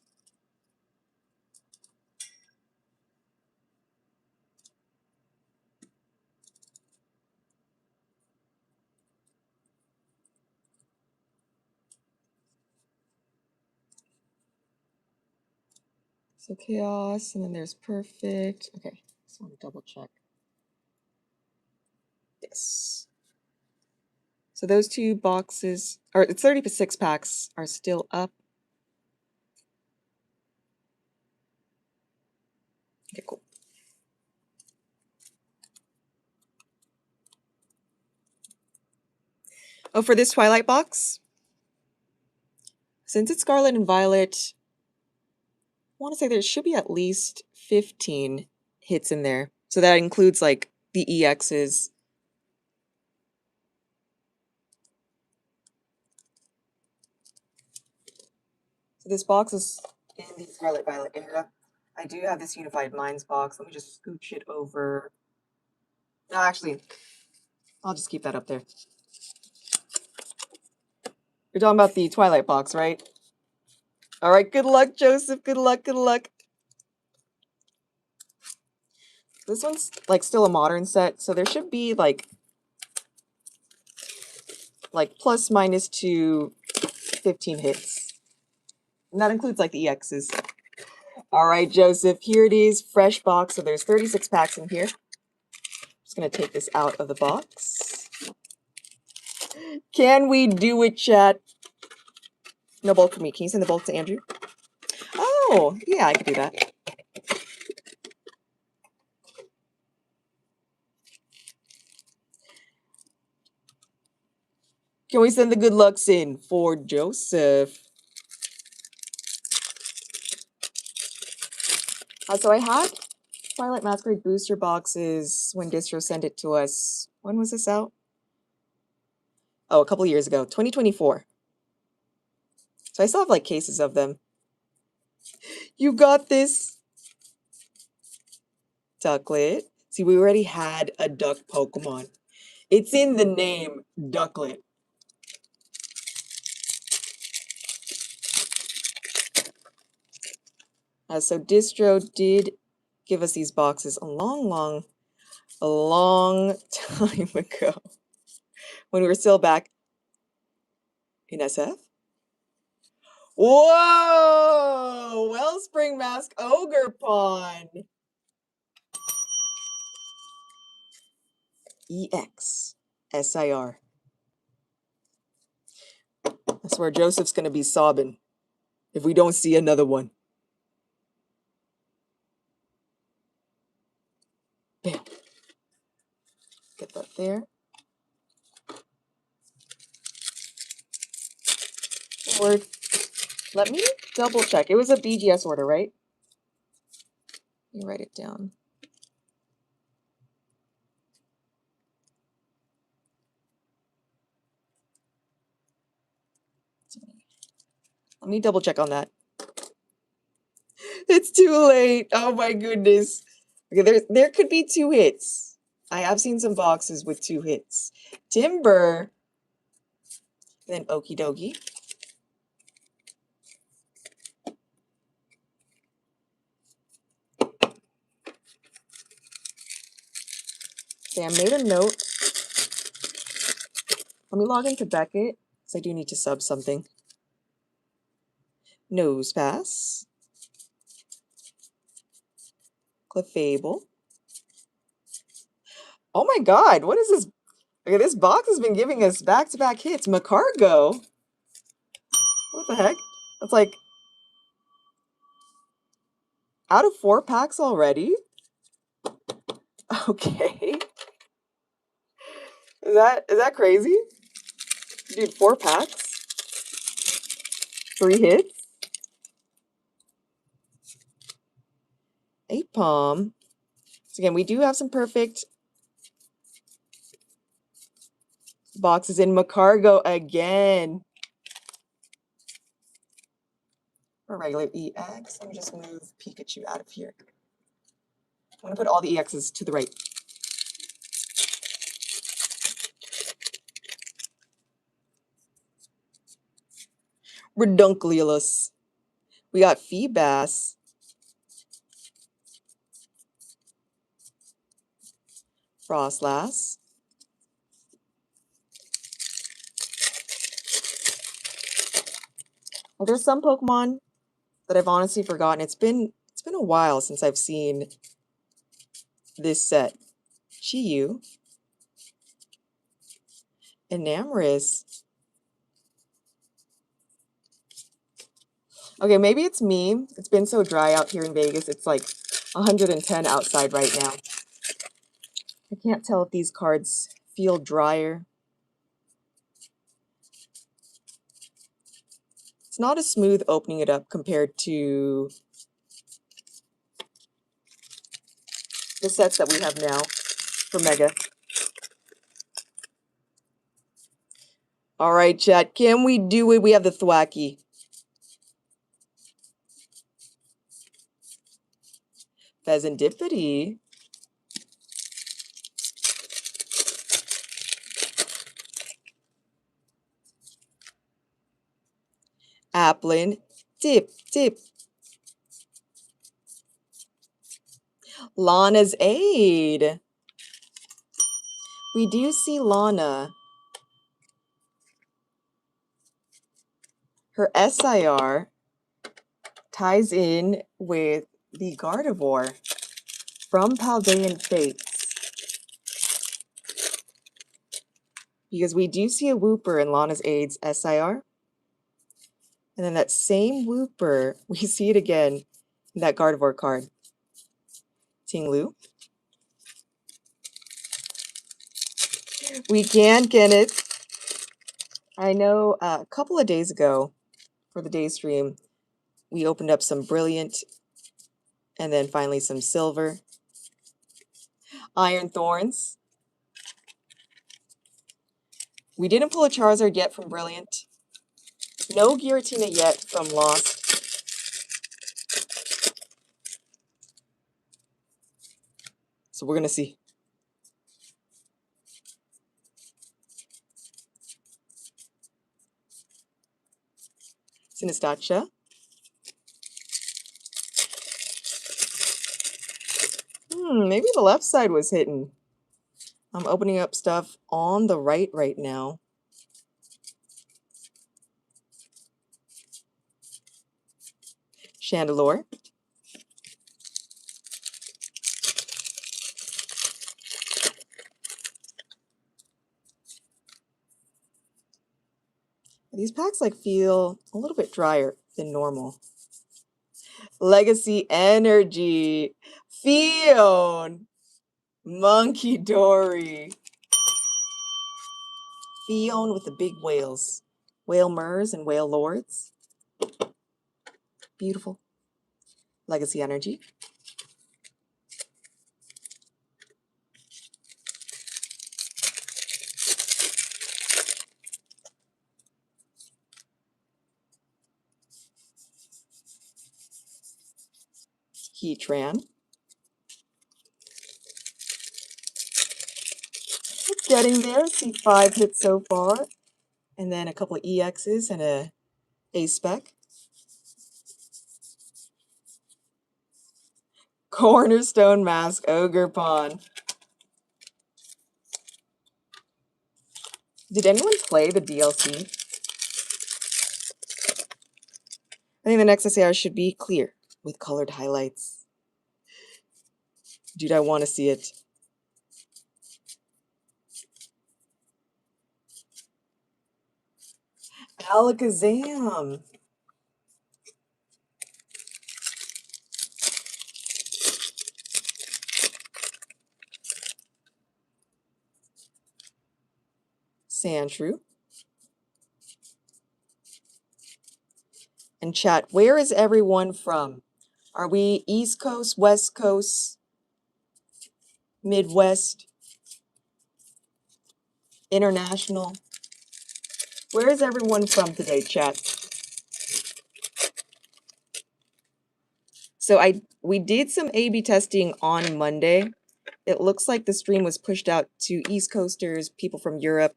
So Chaos, and then there's Perfect. Okay, just want to double check. Yes. So those 2 boxes, or it's 36 packs, are still up. Okay, cool. Oh, for this Twilight box, since it's Scarlet and Violet, I want to say there should be at least 15 hits in there. So that includes like the EXs. So this box is in the Scarlet Violet era. I do have this Unified Minds box. Let me just scooch it over. No, actually, I'll just keep that up there. You're talking about the Twilight box, right? All right, good luck, Joseph. Good luck, good luck. This one's like still a modern set, so there should be like plus minus to 15 hits. And that includes like the EXs. All right, Joseph, here it is, fresh box. So there's 36 packs in here. Just gonna take this out of the box. Can we do it, chat? No bulk for me. Can you send the bulk to Andrew? Oh, yeah, I could do that. Can we send the good lucks in for Joseph? So I had Twilight Masquerade booster boxes when Distro sent it to us. When was this out? Oh, a couple years ago, 2024. So I still have like cases of them. You got this, Ducklet. See, we already had a duck Pokemon. It's in the name, Ducklet. So Distro did give us these boxes a long time ago when we were still back in SF. Whoa! Wellspring Mask Ogre Pawn. EX SIR. I swear Joseph's gonna be sobbing if we don't see another one. Bam. Get that there. Word. Let me double check. It was a BGS order, right? Let me write it down. Let me double check on that. It's too late. Oh my goodness. Okay, there could be 2 hits. I have seen some boxes with 2 hits. Timber. Then Okie Dokie. Okay, I made a note. Let me log into Beckett, because I do need to sub something. Nose Pass. Clefable. Oh my god, what is this? Okay, this box has been giving us back-to-back hits. Macargo. What the heck? That's like out of 4 packs already? Okay. Is that crazy? Dude, 4 packs? 3 hits? 8 palm. So again, we do have some perfect boxes in Macargo again. For regular EX. Let me just move Pikachu out of here. I'm going to put all the EXs to the right. Redunculus. We got Feebas. Frostlass. Well, there's some Pokemon that I've honestly forgotten. It's been a while since I've seen this set. Chiyu. Enamorus. Okay, maybe it's me. It's been so dry out here in Vegas. It's like 110 outside right now. I can't tell if these cards feel drier. It's not as smooth opening it up compared to the sets that we have now for Mega. All right, chat. Can we do it? We have the Thwacky. Pheasantipity. Applin. Tip. Lana's Aid. We do see Lana. Her SIR ties in with the Gardevoir from Paldean Fates. Because we do see a Wooper in Lana's Aid's SIR. And then that same Wooper, we see it again in that Gardevoir card. Tinglu. We can, Kenneth. I know a couple of days ago for the day stream, we opened up some Brilliant and then finally some Silver. Iron Thorns. We didn't pull a Charizard yet from Brilliant. No Giratina yet from Lost. So we're going to see. Sinistacha. Maybe the left side was hidden. I'm opening up stuff on the right now. Chandelure. These packs like feel a little bit drier than normal. Legacy Energy. Fion. Monkey Dory. Fion with the big whales. Whale Mers and Whale Lords. Beautiful. Legacy energy. Heatran. Getting there. See 5 hits so far. And then a couple of EXs and a spec. Cornerstone Mask Ogerpon. Did anyone play the DLC? I think the next SAR should be clear with colored highlights. Dude, I want to see it. Alakazam. Sandshrew. And chat, where is everyone from? Are we East Coast, West Coast, Midwest, international? Where is everyone from today, chat? So we did some A/B testing on Monday. It looks like the stream was pushed out to East Coasters, people from Europe,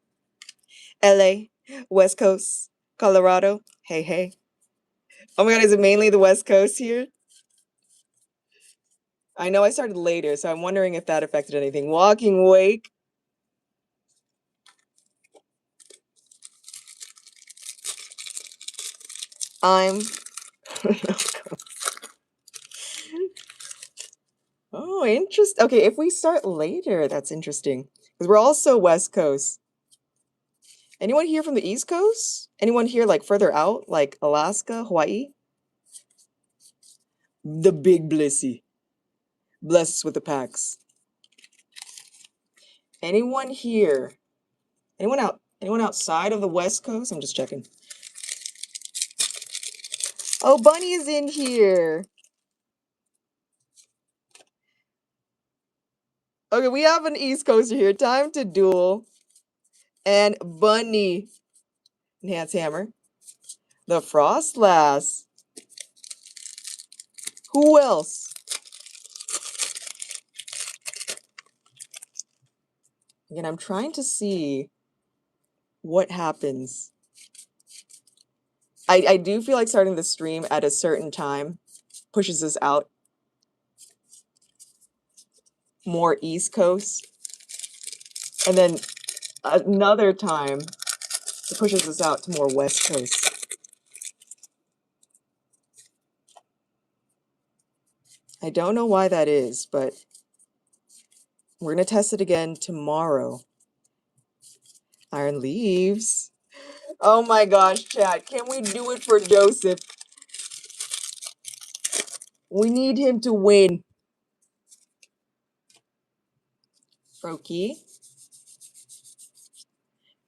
LA, West Coast, Colorado. Hey, hey. Oh my God, is it mainly the West Coast here? I know I started later, so I'm wondering if that affected anything. Walking Wake. I'm... Oh, interesting. Okay, if we start later, that's interesting. Because we're also West Coast. Anyone here from the East Coast? Anyone here like further out, like Alaska, Hawaii? The Big Blissy. Bless us with the packs. Anyone here? Anyone outside of the West Coast? I'm just checking. Oh, Bunny is in here. Okay, we have an East Coaster here. Time to duel. And Bunny. Enhance Hammer. The Frost Lass. Who else? Again, I'm trying to see what happens. I do feel like starting the stream at a certain time pushes us out more East Coast. And then another time it pushes us out to more West Coast. I don't know why that is, but we're going to test it again tomorrow. Iron Leaves. Oh my gosh, chat. Can we do it for Joseph? We need him to win. Froakie.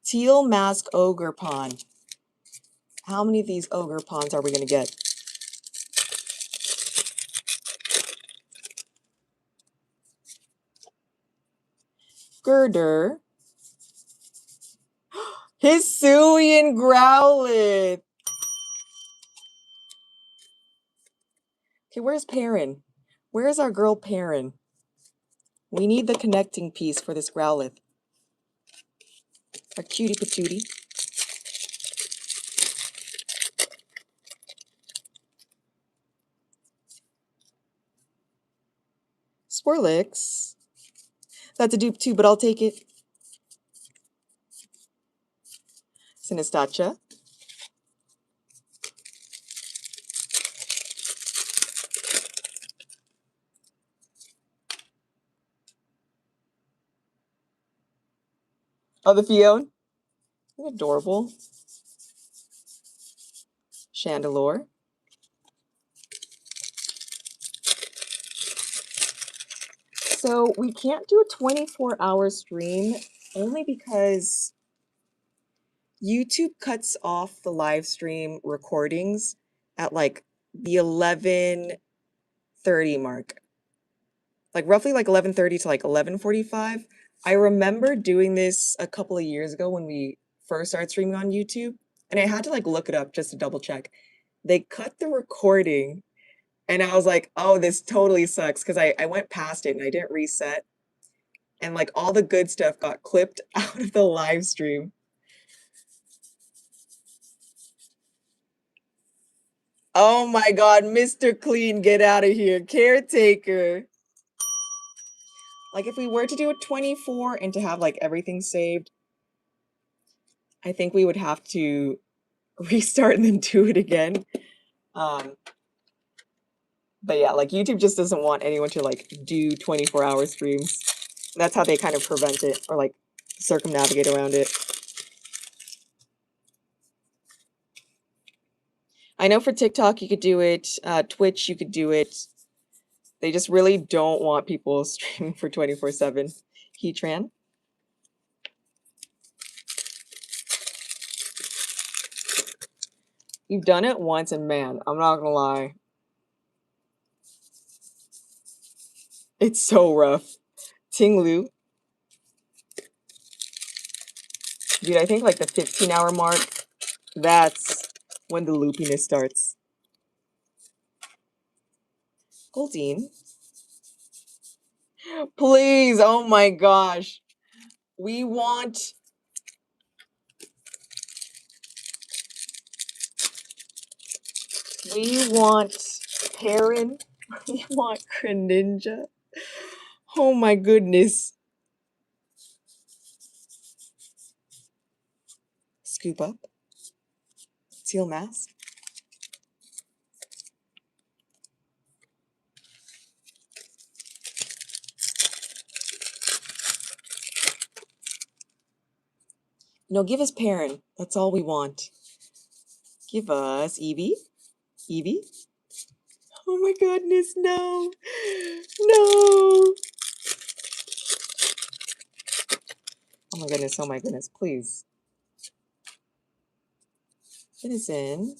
Teal Mask Ogerpon. How many of these Ogerpons are we going to get? Girder. Hisuian Growlithe. Okay, where's Perrin? Where's our girl Perrin? We need the connecting piece for this Growlithe. A cutie patootie. Swirlix. That's a dupe too, but I'll take it. Sinistacha. Oh, the Fion. Adorable. Chandelure. So we can't do a 24-hour stream only because YouTube cuts off the live stream recordings at like the 11:30 mark. Like roughly like 11:30 to like 11:45. I remember doing this a couple of years ago when we first started streaming on YouTube, and I had to like look it up just to double check. They cut the recording, and I was like, oh, this totally sucks because I went past it and I didn't reset, and like all the good stuff got clipped out of the live stream. Oh my God, Mr. Clean, get out of here. Caretaker. Like if we were to do a 24 and to have like everything saved, I think we would have to restart and then do it again. But yeah, like YouTube just doesn't want anyone to like do 24-hour streams. That's how they kind of prevent it or like circumnavigate around it. I know for TikTok you could do it, Twitch you could do it. They just really don't want people streaming for 24/7. Heatran. You've done it once and man, I'm not gonna lie. It's so rough. Tinglu. Dude, I think like the 15-hour mark, that's when the loopiness starts. Goldine. Please, oh my gosh. We want... We want Perrin. We want Greninja. Oh my goodness. Scoop up. Seal mask. No, give us Perrin. That's all we want. Give us Eevee. Eevee. Oh my goodness, no. No. Oh my goodness, please. Citizen.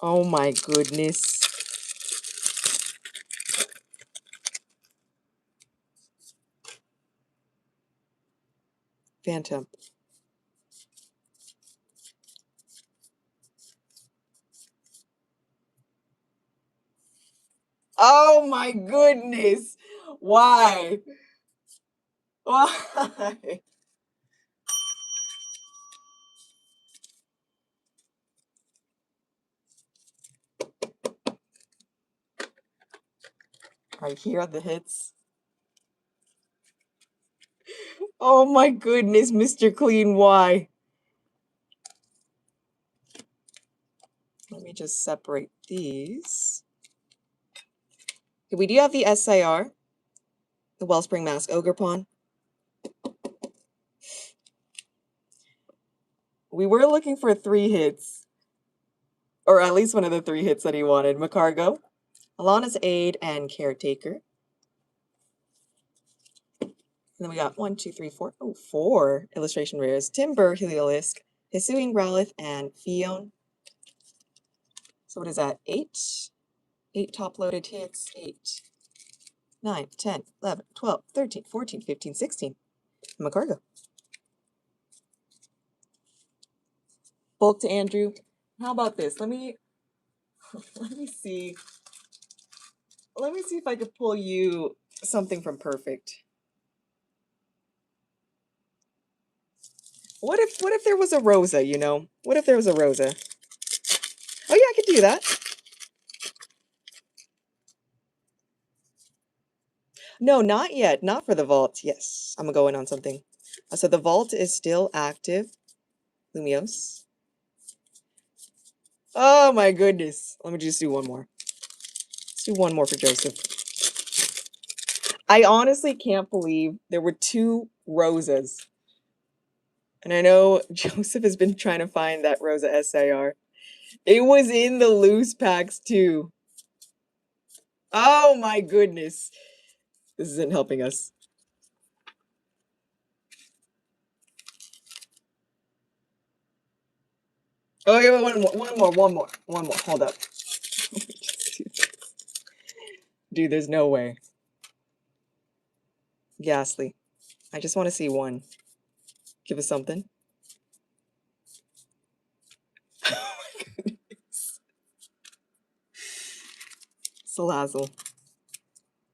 Oh my goodness. Phantom. Oh my goodness. Why? Why? Right here are the hits. Oh my goodness, Mr. Clean, why? Let me just separate these. Okay, we do have the SIR, the Wellspring Mask Ogerpon. We were looking for 3 hits, or at least one of the 3 hits that he wanted. Macargo, Alana's Aid, and Caretaker. And then we got 1, 2, 3, 4. Oh, 4 illustration rares. Timber, Heliolisk, Hisuian Growlithe, and Fion. So what is that? 8? 8 top-loaded hits. 8, 9, 10, 11, 12, 13, 14, 15, 16. Macargo. Bulk to Andrew. How about this? Let me see. Let me see if I could pull you something from Perfect. What if there was a Rosa, you know? What if there was a Rosa? Oh yeah, I could do that. No, not yet. Not for the vault. Yes, I'm gonna go in on something. So the vault is still active. Lumiose. Oh my goodness. Let me just do one more. Let's do one more for Joseph. I honestly can't believe there were 2 Rosas. And I know Joseph has been trying to find that Rosa SIR. It was in the loose packs too. Oh my goodness. This isn't helping us. Oh, yeah, one more. Hold up. Dude, there's no way. Ghastly. I just want to see one. Give us something. Oh my goodness. Salazzle.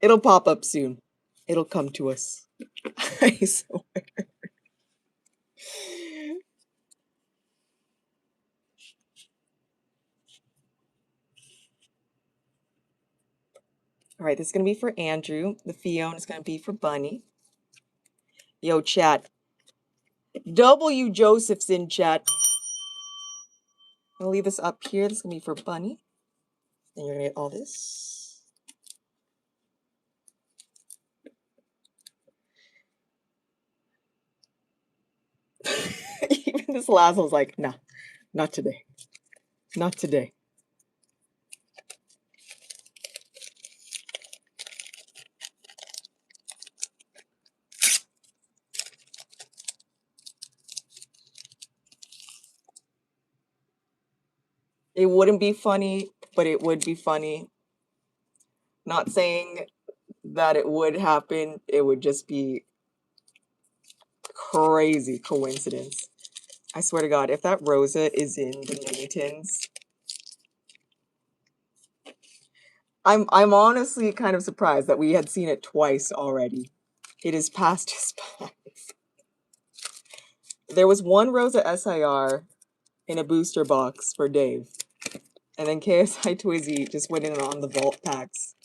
It'll pop up soon. It'll come to us. I swear. All right, this is going to be for Andrew. The Fiona is going to be for Bunny. Yo, chat. W Joseph's in chat. I'll leave this up here. This is going to be for Bunny. And you're going to get all this. Even this last one's like, nah, not today. Not today. It wouldn't be funny, but it would be funny. Not saying that it would happen. It would just be crazy coincidence. I swear to God, if that Rosa is in the mini tins, I'm honestly kind of surprised that we had seen it twice already. It is past his time. There was one Rosa SIR in a booster box for Dave. And then KSI Twizzy just went in on the vault packs.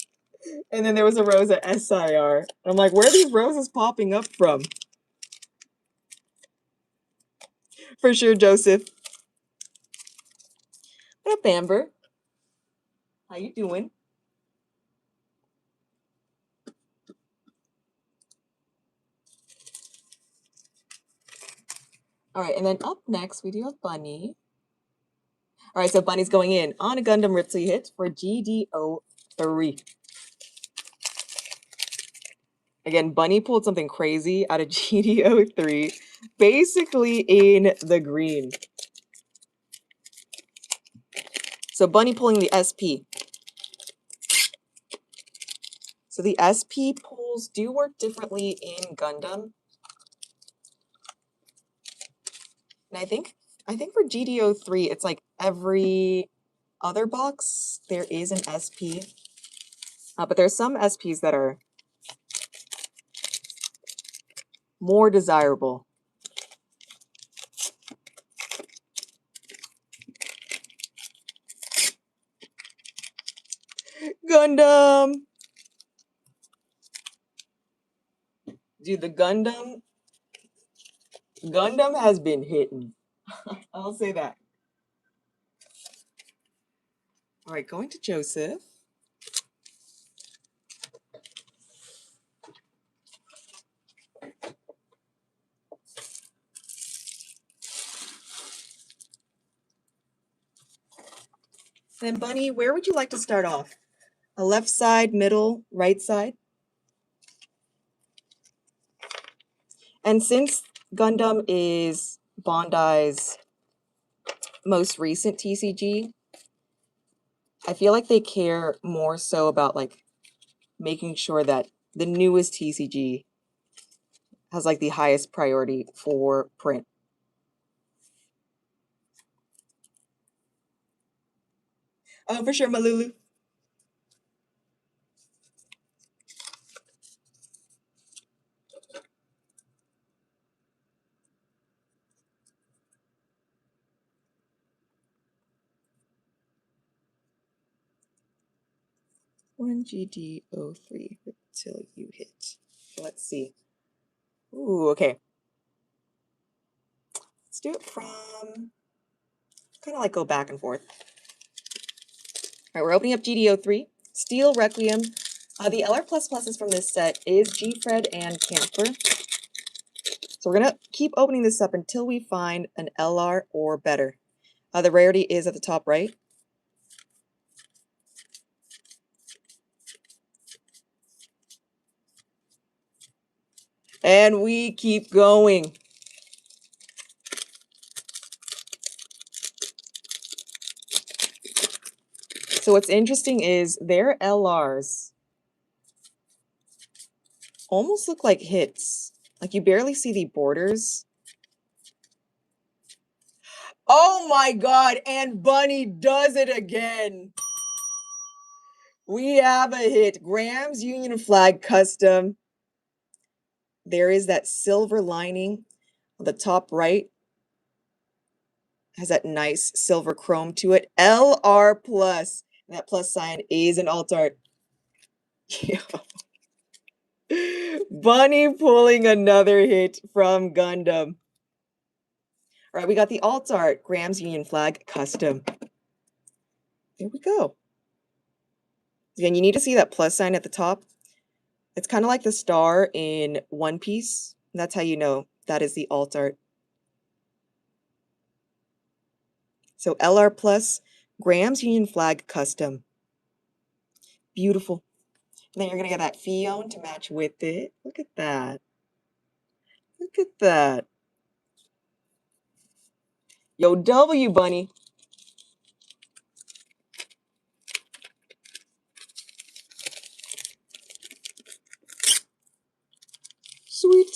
And then there was a Rosa SIR. I'm like, where are these roses popping up from? For sure, Joseph. What up, Amber? How you doing? All right, and then up next, we do have Bunny. All right, so Bunny's going in on a Gundam Ritzy hit for GDO3. Again, Bunny pulled something crazy out of GDO3, basically in the green. So Bunny pulling the SP. So the SP pulls do work differently in Gundam. And I think for GDO3, it's like every other box, there is an SP. But there's some SPs that are more desirable. Gundam! Dude, the Gundam has been hitting. I'll say that. All right, going to Joseph. Then Bunny, where would you like to start off? A left side, middle, right side? And since Gundam is Bandai's most recent TCG, I feel like they care more so about like making sure that the newest TCG has like the highest priority for print. Oh, for sure, Malulu. One GDO3 until you hit. Let's see. Ooh, okay. Let's do it from kind of like go back and forth. All right, we're opening up GDO3. Steel Requiem. The LR++ from this set is G-Fred and Camper. So we're going to keep opening this up until we find an LR or better. The rarity is at the top right. And we keep going. So what's interesting is their LRs almost look like hits. Like you barely see the borders. Oh my God, and Bunny does it again. We have a hit. Graham's Union Flag Custom. There is that silver lining on the top right. Has that nice silver chrome to it. LR plus. And that plus sign is an alt art. Bunny pulling another hit from Gundam. All right, we got the alt art. Graham's Union Flag Custom. There we go. Again, you need to see that plus sign at the top. It's kind of like the star in One Piece. That's how you know that is the alt art. So LR plus, Graham's Union Flag Custom. Beautiful. And then you're going to get that Fion to match with it. Look at that. Look at that. Yo, W, Bunny. Sweet.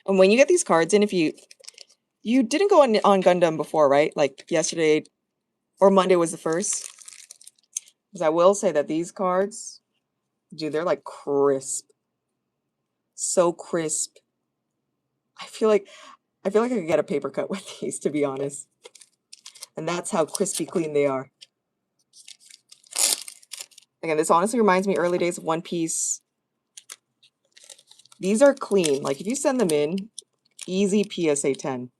And when you get these cards in, if you didn't go on Gundam before, right? Like yesterday or Monday was the first. Because I will say that these cards, dude, they're like crisp. So crisp. I feel like I could get a paper cut with these, to be honest. And that's how crispy clean they are. Again, this honestly reminds me early days of One Piece. These are clean. Like, if you send them in, easy PSA 10.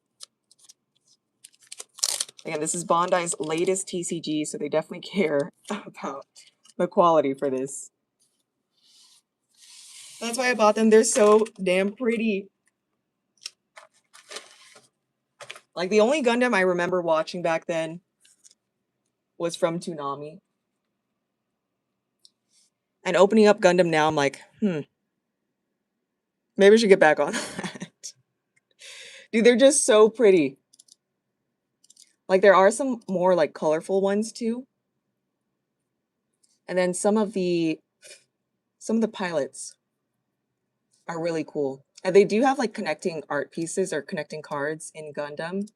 Again, this is Bandai's latest TCG, so they definitely care about the quality for this. That's why I bought them. They're so damn pretty. Like, the only Gundam I remember watching back then was from Toonami. And opening up Gundam now, I'm like, maybe I should get back on that. Dude, they're just so pretty. Like, there are some more, like, colorful ones, too. And then some of the pilots are really cool. And they do have, like, connecting art pieces or connecting cards in Gundam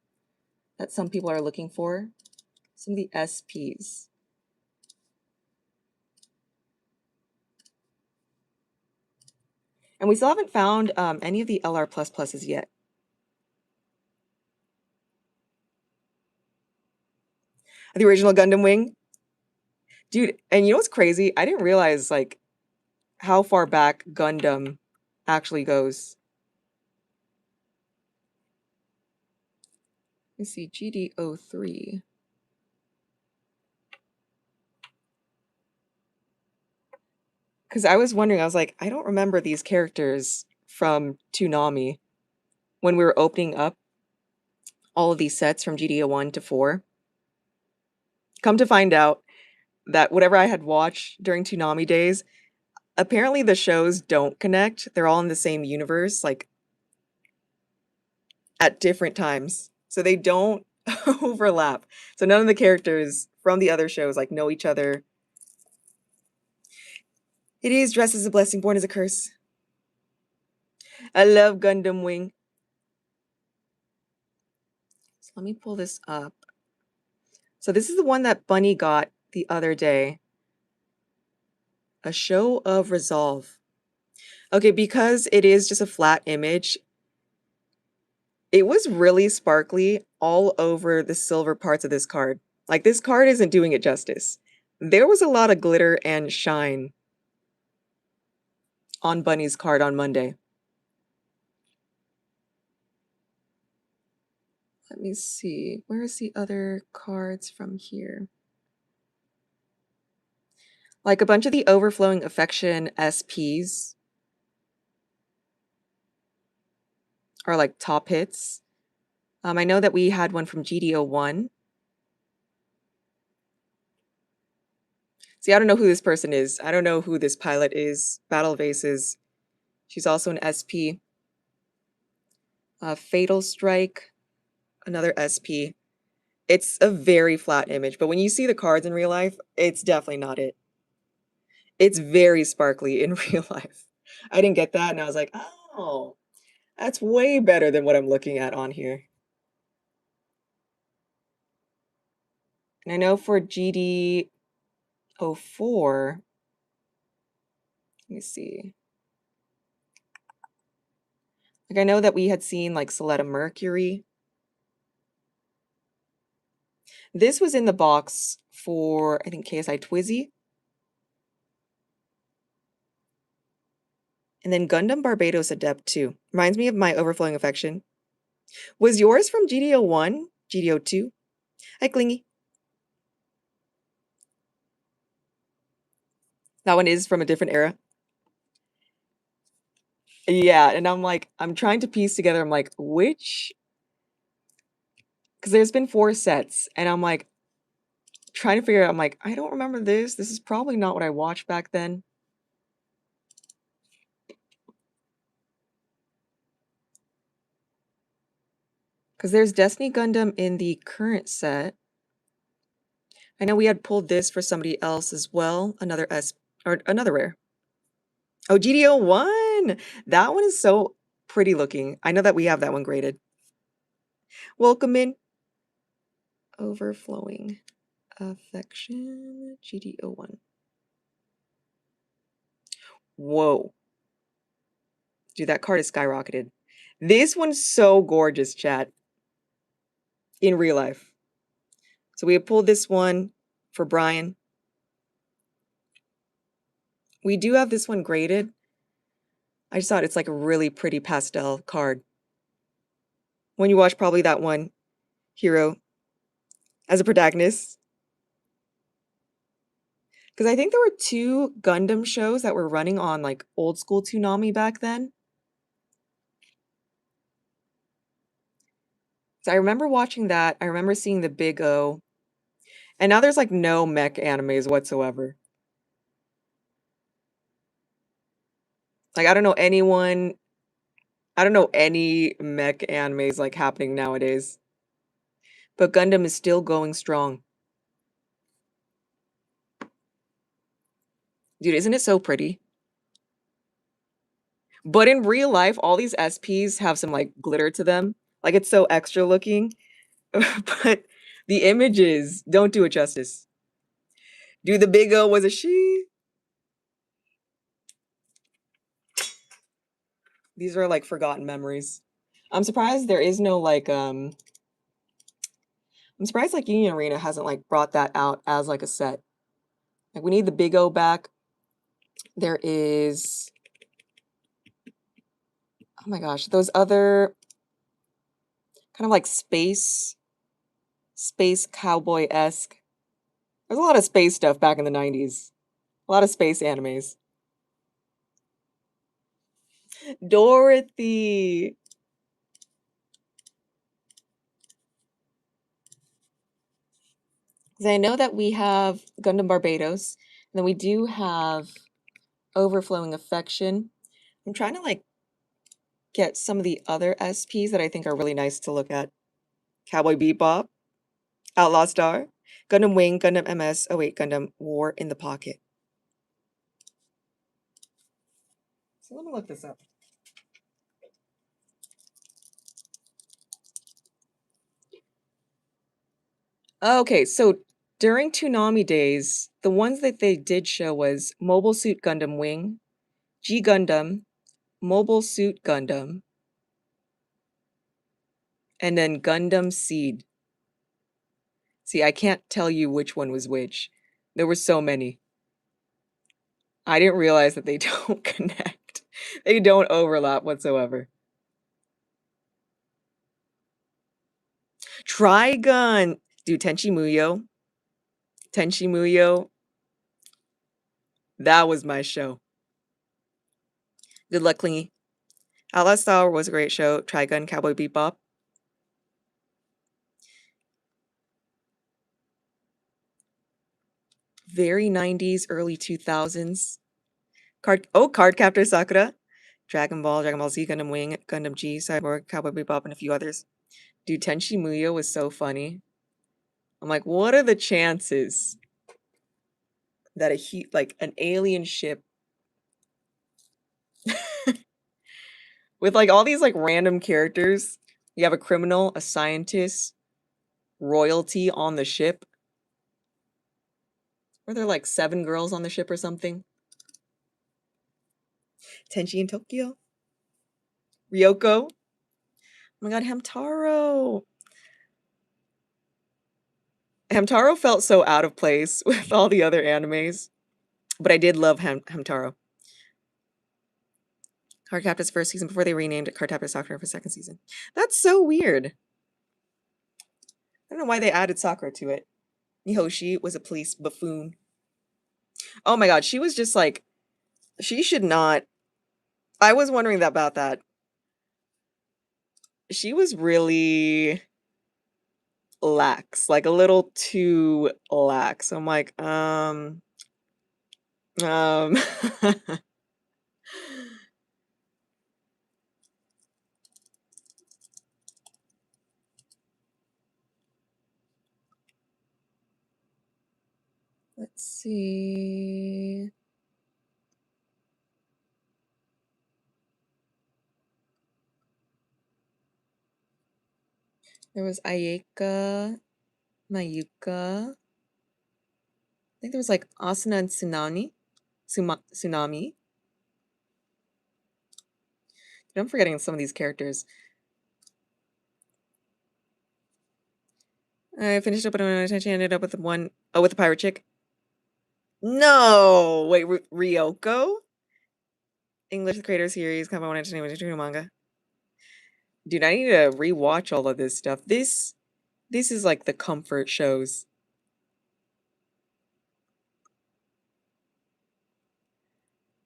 that some people are looking for. Some of the SPs. And we still haven't found any of the LR++ pluses yet. The original Gundam Wing. Dude, and you know what's crazy? I didn't realize, like, how far back Gundam actually goes. Let's see, GD03. Because I was wondering, I was like, I don't remember these characters from Toonami when we were opening up all of these sets from GDO 1 to 4. Come to find out that whatever I had watched during Toonami days, apparently the shows don't connect. They're all in the same universe, like at different times. So they don't overlap. So none of the characters from the other shows like know each other. It is dressed as a blessing, born as a curse. I love Gundam Wing. So let me pull this up. So this is the one that Bunny got the other day. A Show of Resolve. Okay, because it is just a flat image, it was really sparkly all over the silver parts of this card. Like, this card isn't doing it justice. There was a lot of glitter and shine on Bunny's card on Monday. Let me see. Where's the other cards from here? Like a bunch of the Overflowing Affection SPs are like top hits. I know that we had one from GDO1. See, I don't know who this person is. I don't know who this pilot is. Battle of Aces. She's also an SP. Fatal Strike, another SP. It's a very flat image, but when you see the cards in real life, it's definitely not it. It's very sparkly in real life. I didn't get that, and I was like, oh, that's way better than what I'm looking at on here. And I know for GD04, let me see. Like, I know that we had seen like Soletta Mercury. This was in the box for, I think, KSI Twizzy. And then Gundam Barbados Adept 2. Reminds me of my overflowing affection. Was yours from GDO1? GDO2? Hi, Clingy. That one is from a different era. Yeah, and I'm like, I'm trying to piece together, I'm like, which? Because there's been 4 sets, and I'm like, trying to figure out, I'm like, I don't remember this. This is probably not what I watched back then. Because there's Destiny Gundam in the current set. I know we had pulled this for somebody else as well. Another another rare. Oh, GDO1! That one is so pretty looking. I know that we have that one graded. Welcome in. Overflowing affection. GDO1. Whoa. Dude, that card is skyrocketed. This one's so gorgeous, chat. In real life. So we have pulled this one for Brian. We do have this one graded. I just thought it's like a really pretty pastel card. When you watch probably that one, Hero, as a protagonist. Because I think there were 2 Gundam shows that were running on like old school Toonami back then. So I remember watching that. I remember seeing the Big O. And now there's like no mech animes whatsoever. Like I don't know anyone. I don't know any mech animes like happening nowadays. But Gundam is still going strong. Dude, isn't it so pretty? But in real life, all these SPs have some like glitter to them. Like it's so extra looking. But the images don't do it justice. Dude, the Big O was a she. These are like forgotten memories. I'm surprised there is no like I'm surprised like Union Arena hasn't like brought that out as like a set. Like we need the Big O back. There is, oh my gosh, those other kind of like space cowboy-esque. There's a lot of space stuff back in the 90s. A lot of space animes. Dorothy. 'Cause I know that we have Gundam Barbados, and then we do have Overflowing Affection. I'm trying to like get some of the other SPs that I think are really nice to look at. Cowboy Bebop, Outlaw Star, Gundam Wing, Gundam MS. Oh wait, Gundam War in the Pocket. So let me look this up. Okay, so during Toonami days, the ones that they did show was Mobile Suit Gundam Wing, G Gundam, Mobile Suit Gundam, and then Gundam Seed. See, I can't tell you which one was which. There were so many. I didn't realize that they don't connect. They don't overlap whatsoever. Trigun! Dude, Tenchi Muyo. Tenchi Muyo. That was my show. Good luck, Clingy. Outlast Star was a great show. Trigun, Cowboy Bebop. Very 90s, early 2000s. Card Captor Sakura. Dragon Ball, Dragon Ball Z, Gundam Wing, Gundam G, Cyborg, Cowboy Bebop, and a few others. Dude, Tenchi Muyo was so funny. I'm like, what are the chances that like an alien ship with like all these like random characters, you have a criminal, a scientist, royalty on the ship. Were there like 7 girls on the ship or something? Tenchi in Tokyo. Ryoko. Oh my god, Hamtaro. Hamtaro felt so out of place with all the other animes. But I did love Hamtaro. Cardcaptor's first season before they renamed it Cardcaptor Sakura for second season. That's so weird. I don't know why they added Sakura to it. Mihoshi was a police buffoon. Oh my god, she was just like, she should not. I was wondering about that. She was really lax, like a little too lax. I'm like, let's see. There was Ayeka, Mayuka. I think there was like Asuna and Tsunami. I'm forgetting some of these characters. I finished up with my attention, ended up with with the pirate chick. No! Wait, Ryoko? English the creator series, Kama One Entertainment manga. Dude, I need to rewatch all of this stuff. This is like the comfort shows.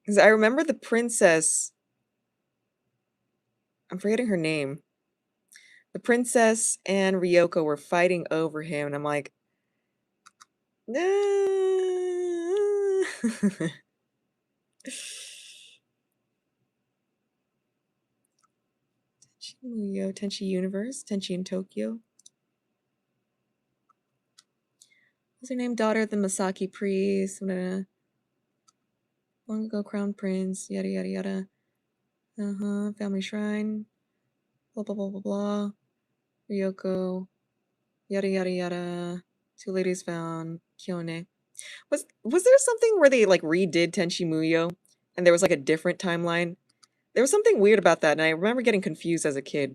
Because I remember the princess. I'm forgetting her name. The princess and Ryoko were fighting over him, and I'm like, nah. Tenchi Muyo, Tenchi Universe, Tenchi in Tokyo. What's her name? Daughter of the Masaki priest. Long ago, crown prince. Yada yada yada. Family shrine. Blah blah blah blah blah. Ryoko. Yada yada yada. 2 ladies found. Kyone. Was there something where they like redid Tenchi Muyo, and there was like a different timeline? There was something weird about that, and I remember getting confused as a kid.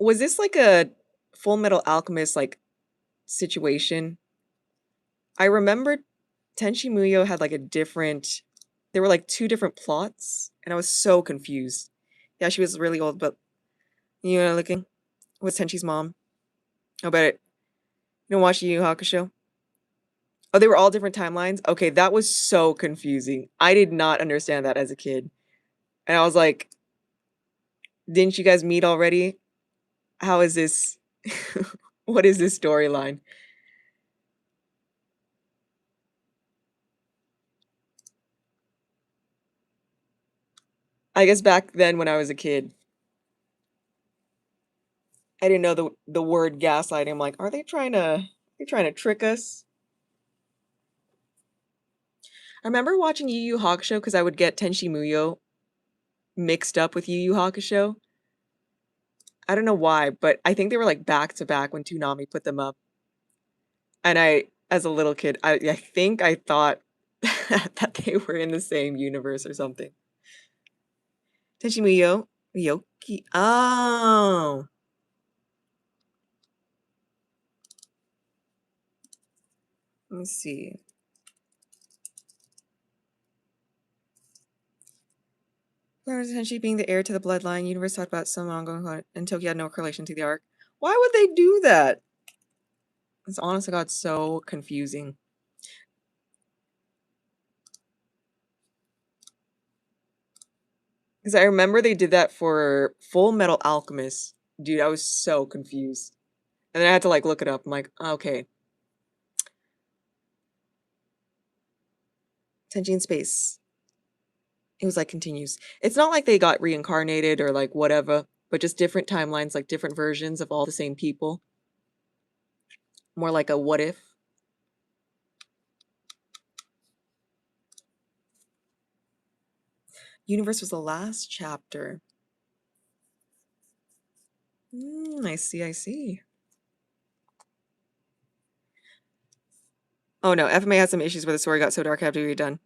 Was this like a Full Metal Alchemist like situation? I remember Tenchi Muyo had like a different. There were like 2 different plots, and I was so confused. Yeah, she was really old, but you know, looking was Tenchi's mom. How about it? You don't watch Yu Yu Hakusho? Oh, they were all different timelines? Okay, that was so confusing. I did not understand that as a kid. And I was like, didn't you guys meet already? How is this? What is this storyline? I guess back then when I was a kid, I didn't know the word gaslighting. I'm like, are they trying to trick us? I remember watching Yu Yu Hakusho because I would get Tenchi Muyo mixed up with Yu Yu Hakusho. I don't know why, but I think they were like back to back when Toonami put them up. And as a little kid, I think I thought that they were in the same universe or something. Tenchi Muyo, Ryoki. Oh. Let me see. Tenchi being the heir to the bloodline, universe talked about some ongoing and Tokyo had no correlation to the arc. Why would they do that? It's honestly got so confusing. Because I remember they did that for Full Metal Alchemist. Dude, I was so confused. And then I had to like look it up. I'm like, okay. Tenji Space. It was like continues. It's not like they got reincarnated or like whatever, but just different timelines, like different versions of all the same people. More like a what if. Universe was the last chapter. I see, I see. Oh no, FMA had some issues where the story got so dark after we were done.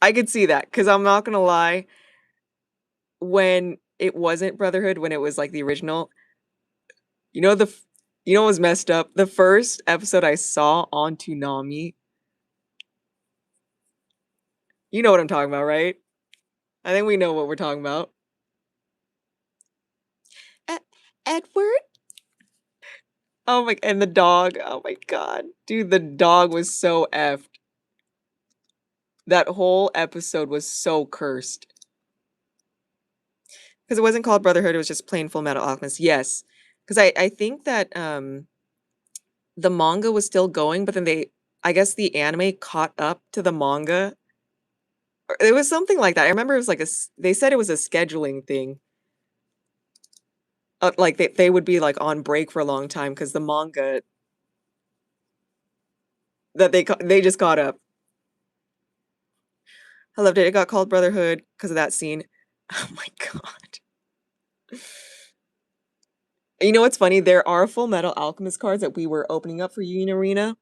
I could see that, because I'm not gonna lie, when it wasn't Brotherhood, when it was like the original, you know you know what was messed up? The first episode I saw on Toonami, you know what I'm talking about, right? I think we know what we're talking about. Edward? Oh my, and the dog. Oh my god. Dude, the dog was so effed. That whole episode was so cursed. Because it wasn't called Brotherhood, it was just plain Full Metal Alchemist. Yes. Because I think that the manga was still going, but then I guess the anime caught up to the manga. It was something like that. I remember it was like they said it was a scheduling thing. Like they would be like on break for a long time because the manga that they just caught up. I loved it. It got called Brotherhood because of that scene. Oh my god. You know what's funny? There are Full Metal Alchemist cards that we were opening up for Union Arena.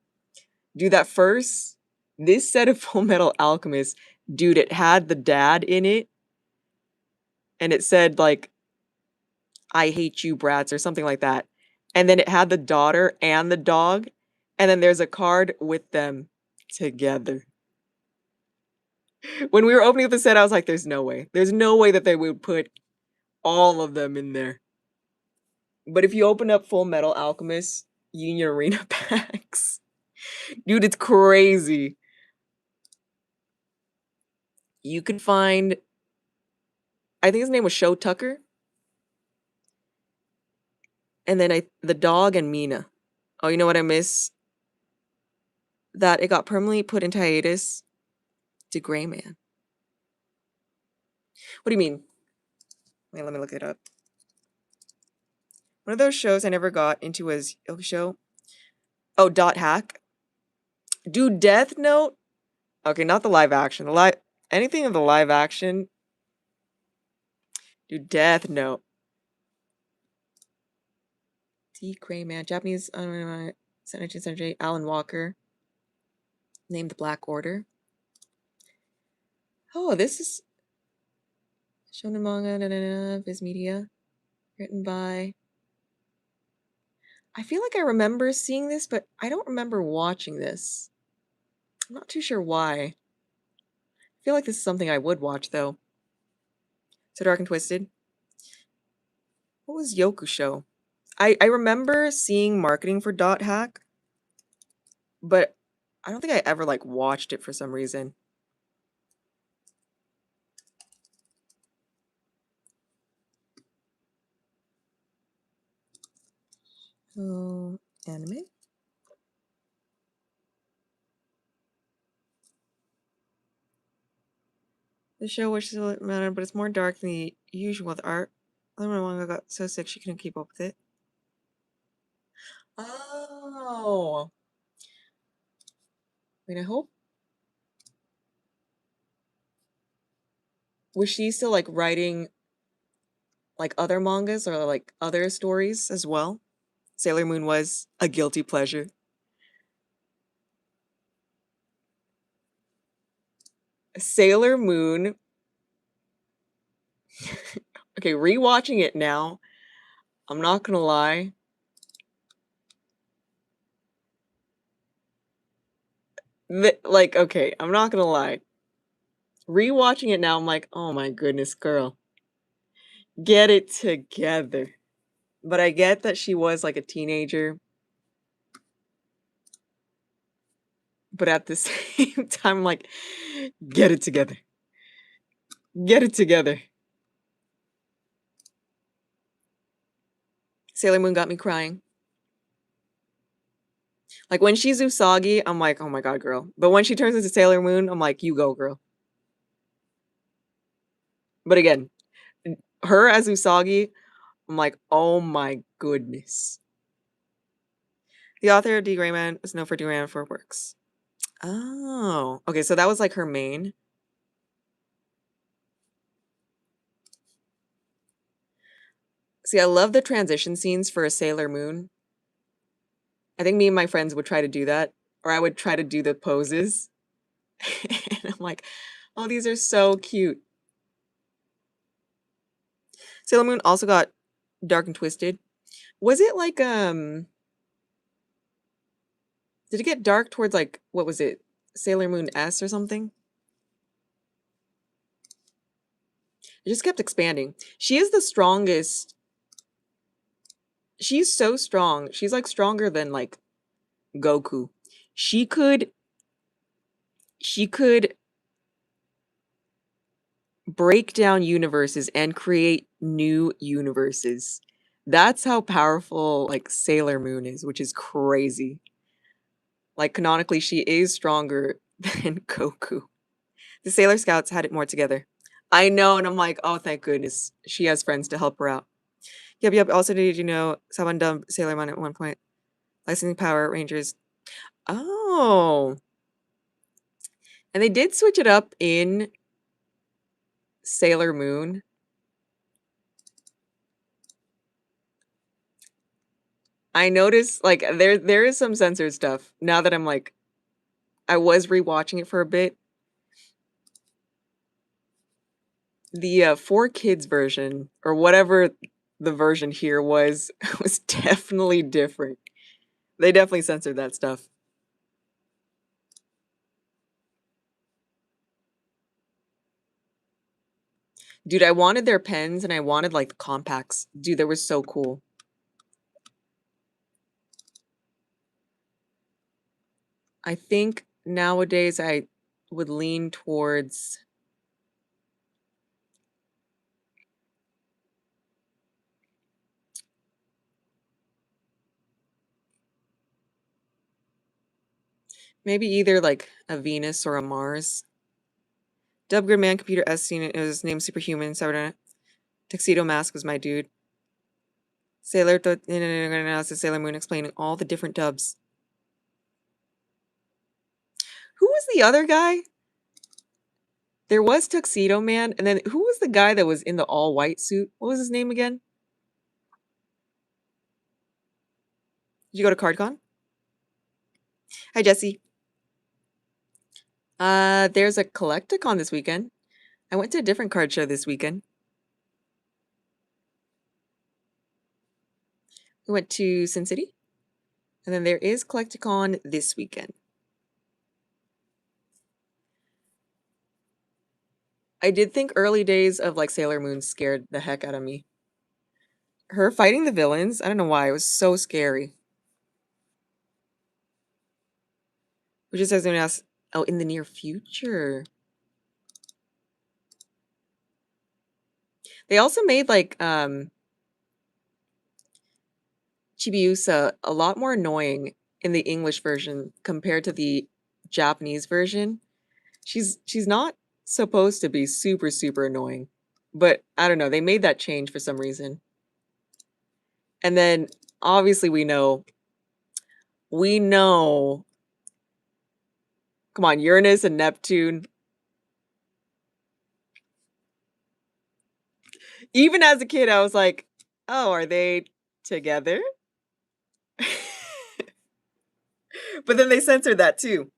Dude, that first, this set of Full Metal Alchemist, dude, it had the dad in it, and it said like, "I hate you, brats," or something like that. And then it had the daughter and the dog, and then there's a card with them together. When we were opening up the set, I was like, "There's no way. There's no way that they would put all of them in there." But if you open up Full Metal Alchemist Union Arena packs, dude, it's crazy. You could find, I think his name was Show Tucker, and then the dog and Mina. Oh, you know what I miss? That it got permanently put into hiatus to Gray Man. What do you mean? Wait, let me look it up. One of those shows I never got into was show. Oh, Dot Hack. Dude, Death Note. Okay, not the live action. Anything of the live action. Dude, Death Note. T. Crayman, Japanese, 19th century, Alan Walker. Named the Black Order. Oh, this is shonen manga, Viz Media. Written by. I feel like I remember seeing this, but I don't remember watching this. I'm not too sure why. I feel like this is something I would watch, though. So Dark and Twisted. What was Yokusho? I remember seeing marketing for Dot Hack, but I don't think I ever like watched it for some reason. Oh, anime? The show wishes it mattered, but it's more dark than the usual with art. I remember manga got so sick she couldn't keep up with it. Oh. I mean, I hope. Was she still like writing like other mangas or like other stories as well? Sailor Moon was a guilty pleasure. Sailor Moon. Okay, rewatching it now, I'm not gonna lie. Like, okay, I'm not gonna lie. Rewatching it now, I'm like, oh my goodness, girl. Get it together. But I get that she was like a teenager. But at the same time, like, get it together. Get it together. Sailor Moon got me crying. Like when she's Usagi, I'm like, oh my god, girl. But when she turns into Sailor Moon, I'm like, you go, girl. But again, her as Usagi, I'm like, oh my goodness. The author of D. Grayman is known for D. Grayman for her works. Oh, okay. So that was like her main. See, I love the transition scenes for a Sailor Moon. I think me and my friends would try to do that, or I would try to do the poses. And I'm like, oh, these are so cute. Sailor Moon also got Dark and Twisted. Was it like did it get dark towards like what was it? Sailor Moon S or something? It just kept expanding. She is the strongest. She's so strong. She's like stronger than like Goku. She could she could break down universes and create new universes. That's how powerful like Sailor Moon is, which is crazy. Like canonically, she is stronger than Goku. The Sailor Scouts had it more together. I know, and I'm like, oh, thank goodness. She has friends to help her out. Yep, yep. Also, did you know someone dubbed Sailor Moon at one point? Licensing Power Rangers. Oh. And they did switch it up in Sailor Moon. I noticed like there is some censored stuff. Now that I'm like I was rewatching it for a bit. The 4Kids version or whatever the version here was was definitely different. They definitely censored that stuff. Dude, I wanted their pens and I wanted like the compacts. Dude, they were so cool. I think nowadays I would lean towards maybe either like a Venus or a Mars. Dubgrid Man Computer S scene is named Superhuman. Tuxedo Mask was my dude. Sailor Moon explaining all the different dubs. Who was the other guy? There was Tuxedo Man, and then who was the guy that was in the all white suit? What was his name again? Did you go to CardCon? Hi, Jesse. There's a Collecticon this weekend. I went to a different card show this weekend. We went to Sin City, and then there is Collecticon this weekend. I did think early days of like Sailor Moon scared the heck out of me. Her fighting the villains, I don't know why, it was so scary. Which just says, else, oh, in the near future. They also made like Chibiusa a lot more annoying in the English version compared to the Japanese version. She's not supposed to be super super annoying, but I don't know, they made that change for some reason. And then obviously we know come on, Uranus and Neptune. Even as a kid I was like, "Oh, are they together?" But then they censored that too.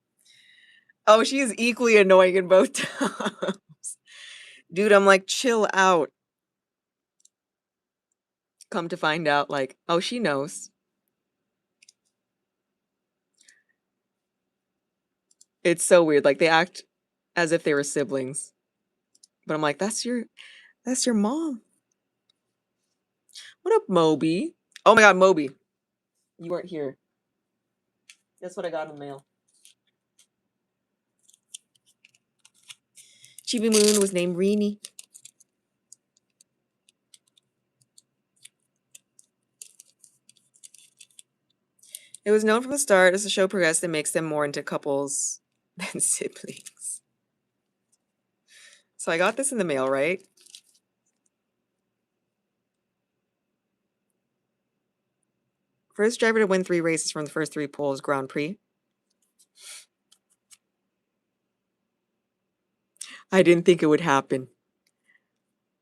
Oh, she is equally annoying in both times. Dude, I'm like, chill out. Come to find out, like, oh, she knows. It's so weird. Like they act as if they were siblings. But I'm like, that's your mom. What up, Moby? Oh my god, Moby. You weren't here. Guess what I got in the mail? Chibi Moon was named Rini. It was known from the start as the show progressed, it makes them more into couples than siblings. So I got this in the mail, right? First driver to win 3 races from the first 3 poles Grand Prix. I didn't think it would happen.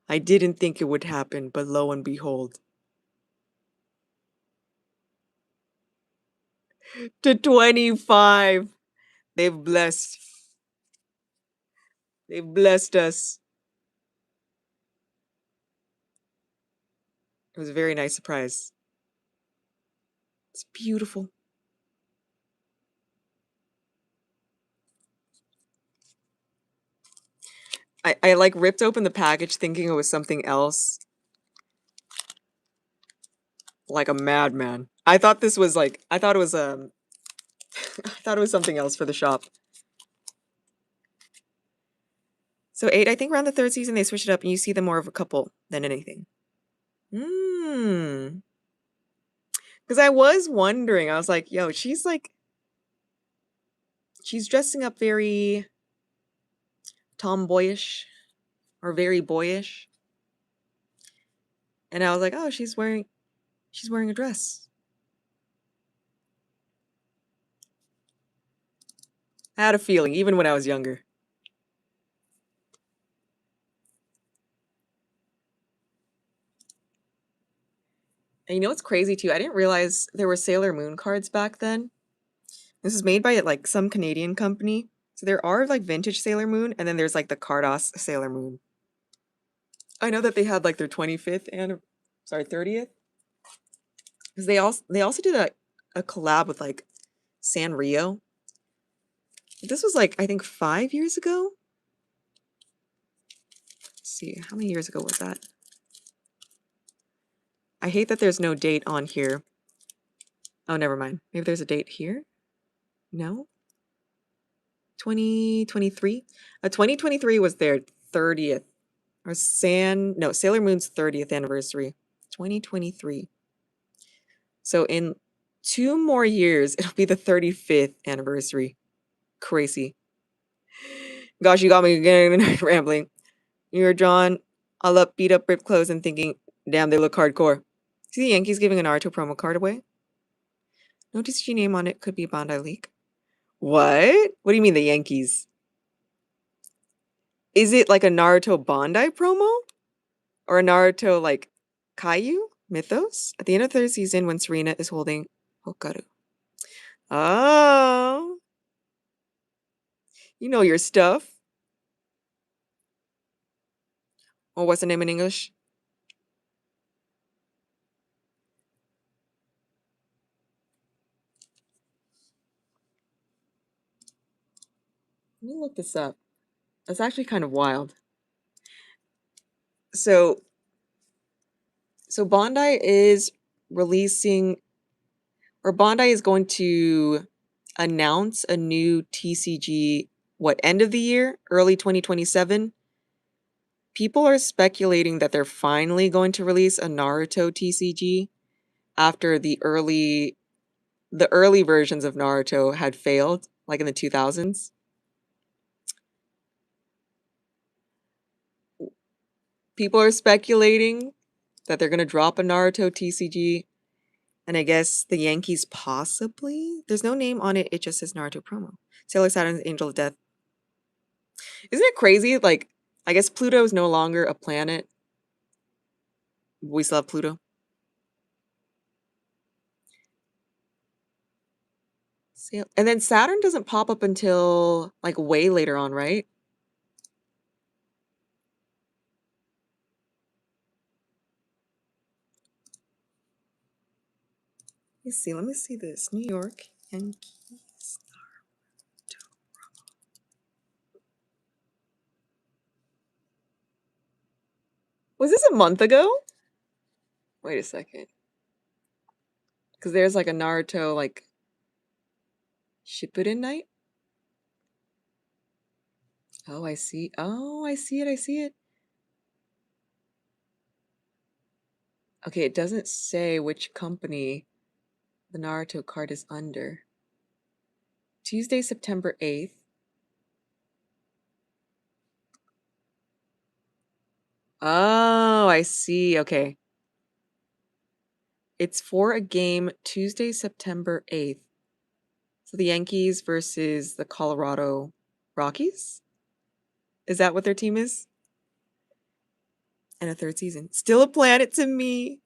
I didn't think it would happen, but lo and behold. To 25. They've blessed. They've blessed us. It was a very nice surprise. It's beautiful. I like ripped open the package thinking it was something else. Like a madman. I thought this was like, I thought it was I thought it was something else for the shop. So 8, I think around the 3rd season they switched it up and you see them more of a couple than anything. Because I was wondering, I was like, yo, she's dressing up very tomboyish or very boyish. And I was like, oh, she's wearing a dress. I had a feeling, even when I was younger. And you know what's crazy too? I didn't realize there were Sailor Moon cards back then. This is made by like some Canadian company. So there are like vintage Sailor Moon, and then there's like the Cardos Sailor Moon. I know that they had like their 25th and 30th. Because they also did a collab with like Sanrio. This was like I think 5 years ago. Let's see, how many years ago was that? I hate that there's no date on here. Oh, never mind. Maybe there's a date here? No? 2023? 2023 was their 30th. Or Sailor Moon's 30th anniversary. 2023. So in 2 more years, it'll be the 35th anniversary. Crazy. Gosh, you got me again rambling. You're drawn all up, beat up, ripped clothes, and thinking, damn, they look hardcore. See the Yankees giving a Naruto promo card away? No TCG name on it, could be a Bandai leak. What? What do you mean the Yankees? Is it like a Naruto Bandai promo? Or a Naruto like Caillou? Mythos? At the end of the 3rd season when Serena is holding Hokaru. Oh. You know your stuff. Or what's the name in English? Let me look this up. That's actually kind of wild. So Bandai is releasing, or Bandai is going to announce a new TCG, end of the year? Early 2027? People are speculating that they're finally going to release a Naruto TCG after the early versions of Naruto had failed, like in the 2000s. People are speculating that they're going to drop a Naruto TCG, and I guess the Yankees possibly? There's no name on it, it just says Naruto promo. Sailor Saturn's Angel of Death. Isn't it crazy? Like, I guess Pluto is no longer a planet. We still have Pluto. And then Saturn doesn't pop up until like way later on, right? Let me see this. New York Yankees. Was this a month ago? Wait a second. Because there's like a Naruto like Shippuden night. Oh, I see. Oh, I see it. I see it. Okay, it doesn't say which company the Naruto card is under. Tuesday, September 8th. Oh, I see. Okay. It's for a game Tuesday, September 8th. So the Yankees versus the Colorado Rockies? Is that what their team is? And a third season. Still a planet to me.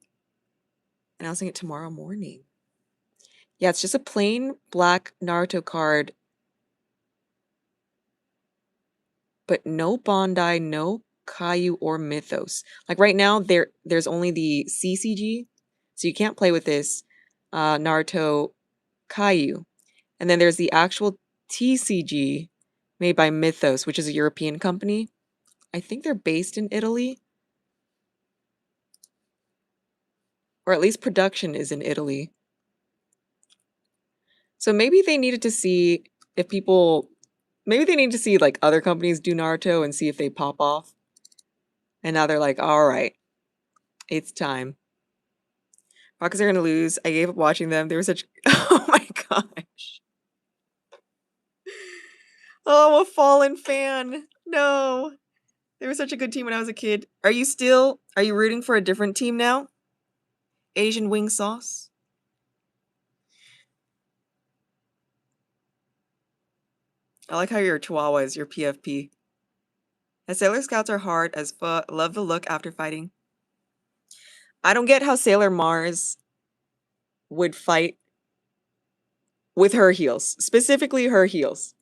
Announcing it tomorrow morning. Yeah, it's just a plain black Naruto card, but no Bandai, no Caillou or Mythos. Like right now, there's only the CCG, so you can't play with this Naruto Caillou. And then there's the actual TCG made by Mythos, which is a European company. I think they're based in Italy, or at least production is in Italy. So maybe they needed to see if people, maybe they need to see like other companies do Naruto and see if they pop off. And now they're like, all right, it's time. Rockets are gonna lose. I gave up watching them. They were such, oh my gosh. Oh, I'm a fallen fan. No. They were such a good team when I was a kid. Are you rooting for a different team now? Asian wing sauce? I like how your Chihuahua is your PFP. The Sailor Scouts are hard as fuck. Love the look after fighting. I don't get how Sailor Mars would fight with her heels, specifically her heels.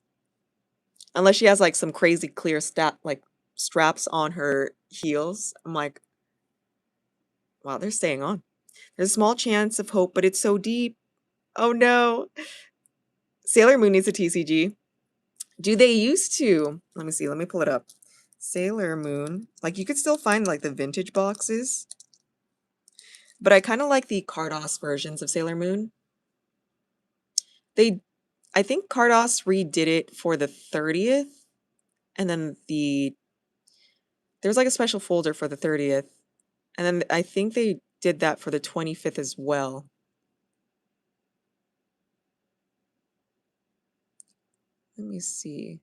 Unless she has like some crazy clear straps on her heels. I'm like, wow, they're staying on. There's a small chance of hope, but it's so deep. Oh no. Sailor Moon needs a TCG. Do they used to? Let me see. Let me pull it up. Sailor Moon. Like you could still find like the vintage boxes. But I kind of like the Cardos versions of Sailor Moon. They I think Cardos redid it for the 30th and then there's like a special folder for the 30th. And then I think they did that for the 25th as well. Let me see.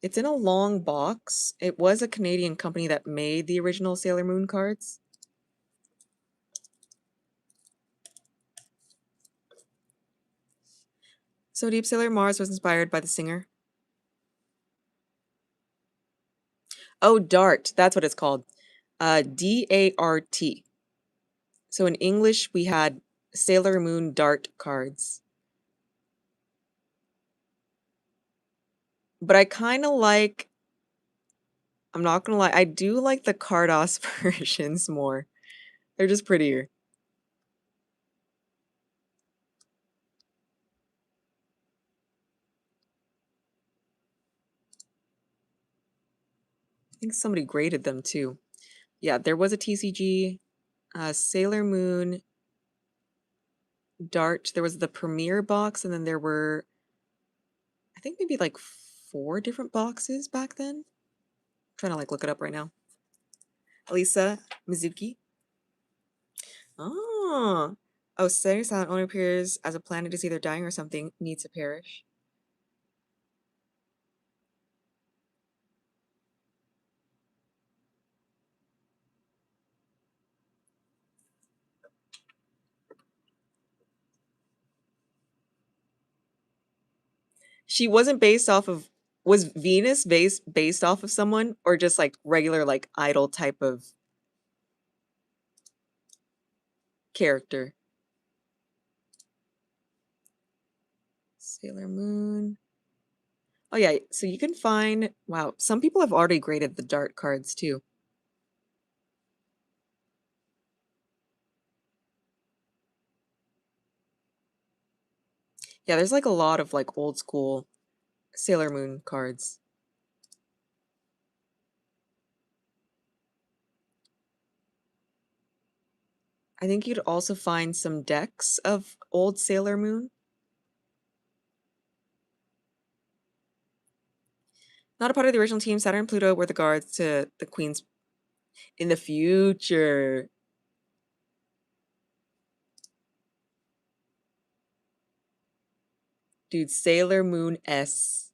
It's in a long box. It was a Canadian company that made the original Sailor Moon cards. So Deep Sailor Mars was inspired by the singer. Oh, Dart. That's what it's called. D-A-R-T. So in English, we had Sailor Moon Dart cards. But I kind of like, I'm not going to lie, I do like the Cardos versions more. They're just prettier. I think somebody graded them too. Yeah, there was a TCG, Sailor Moon, Dart. There was the Premiere box, and then there were, I think maybe like 4 different boxes back then. I'm trying to like look it up right now. Elisa Mizuki. Oh. Oh, Sailor Silent only appears as a planet is either dying or something needs to perish. She wasn't based off of, was Venus based off of someone or just like regular like idol type of character? Sailor Moon. Oh yeah, so you can find, wow, some people have already graded the Dart cards too. Yeah, there's like a lot of like old school Sailor Moon cards. I think you'd also find some decks of old Sailor Moon. Not a part of the original team. Saturn and Pluto were the guards to the Queen's in the future. Dude, Sailor Moon S.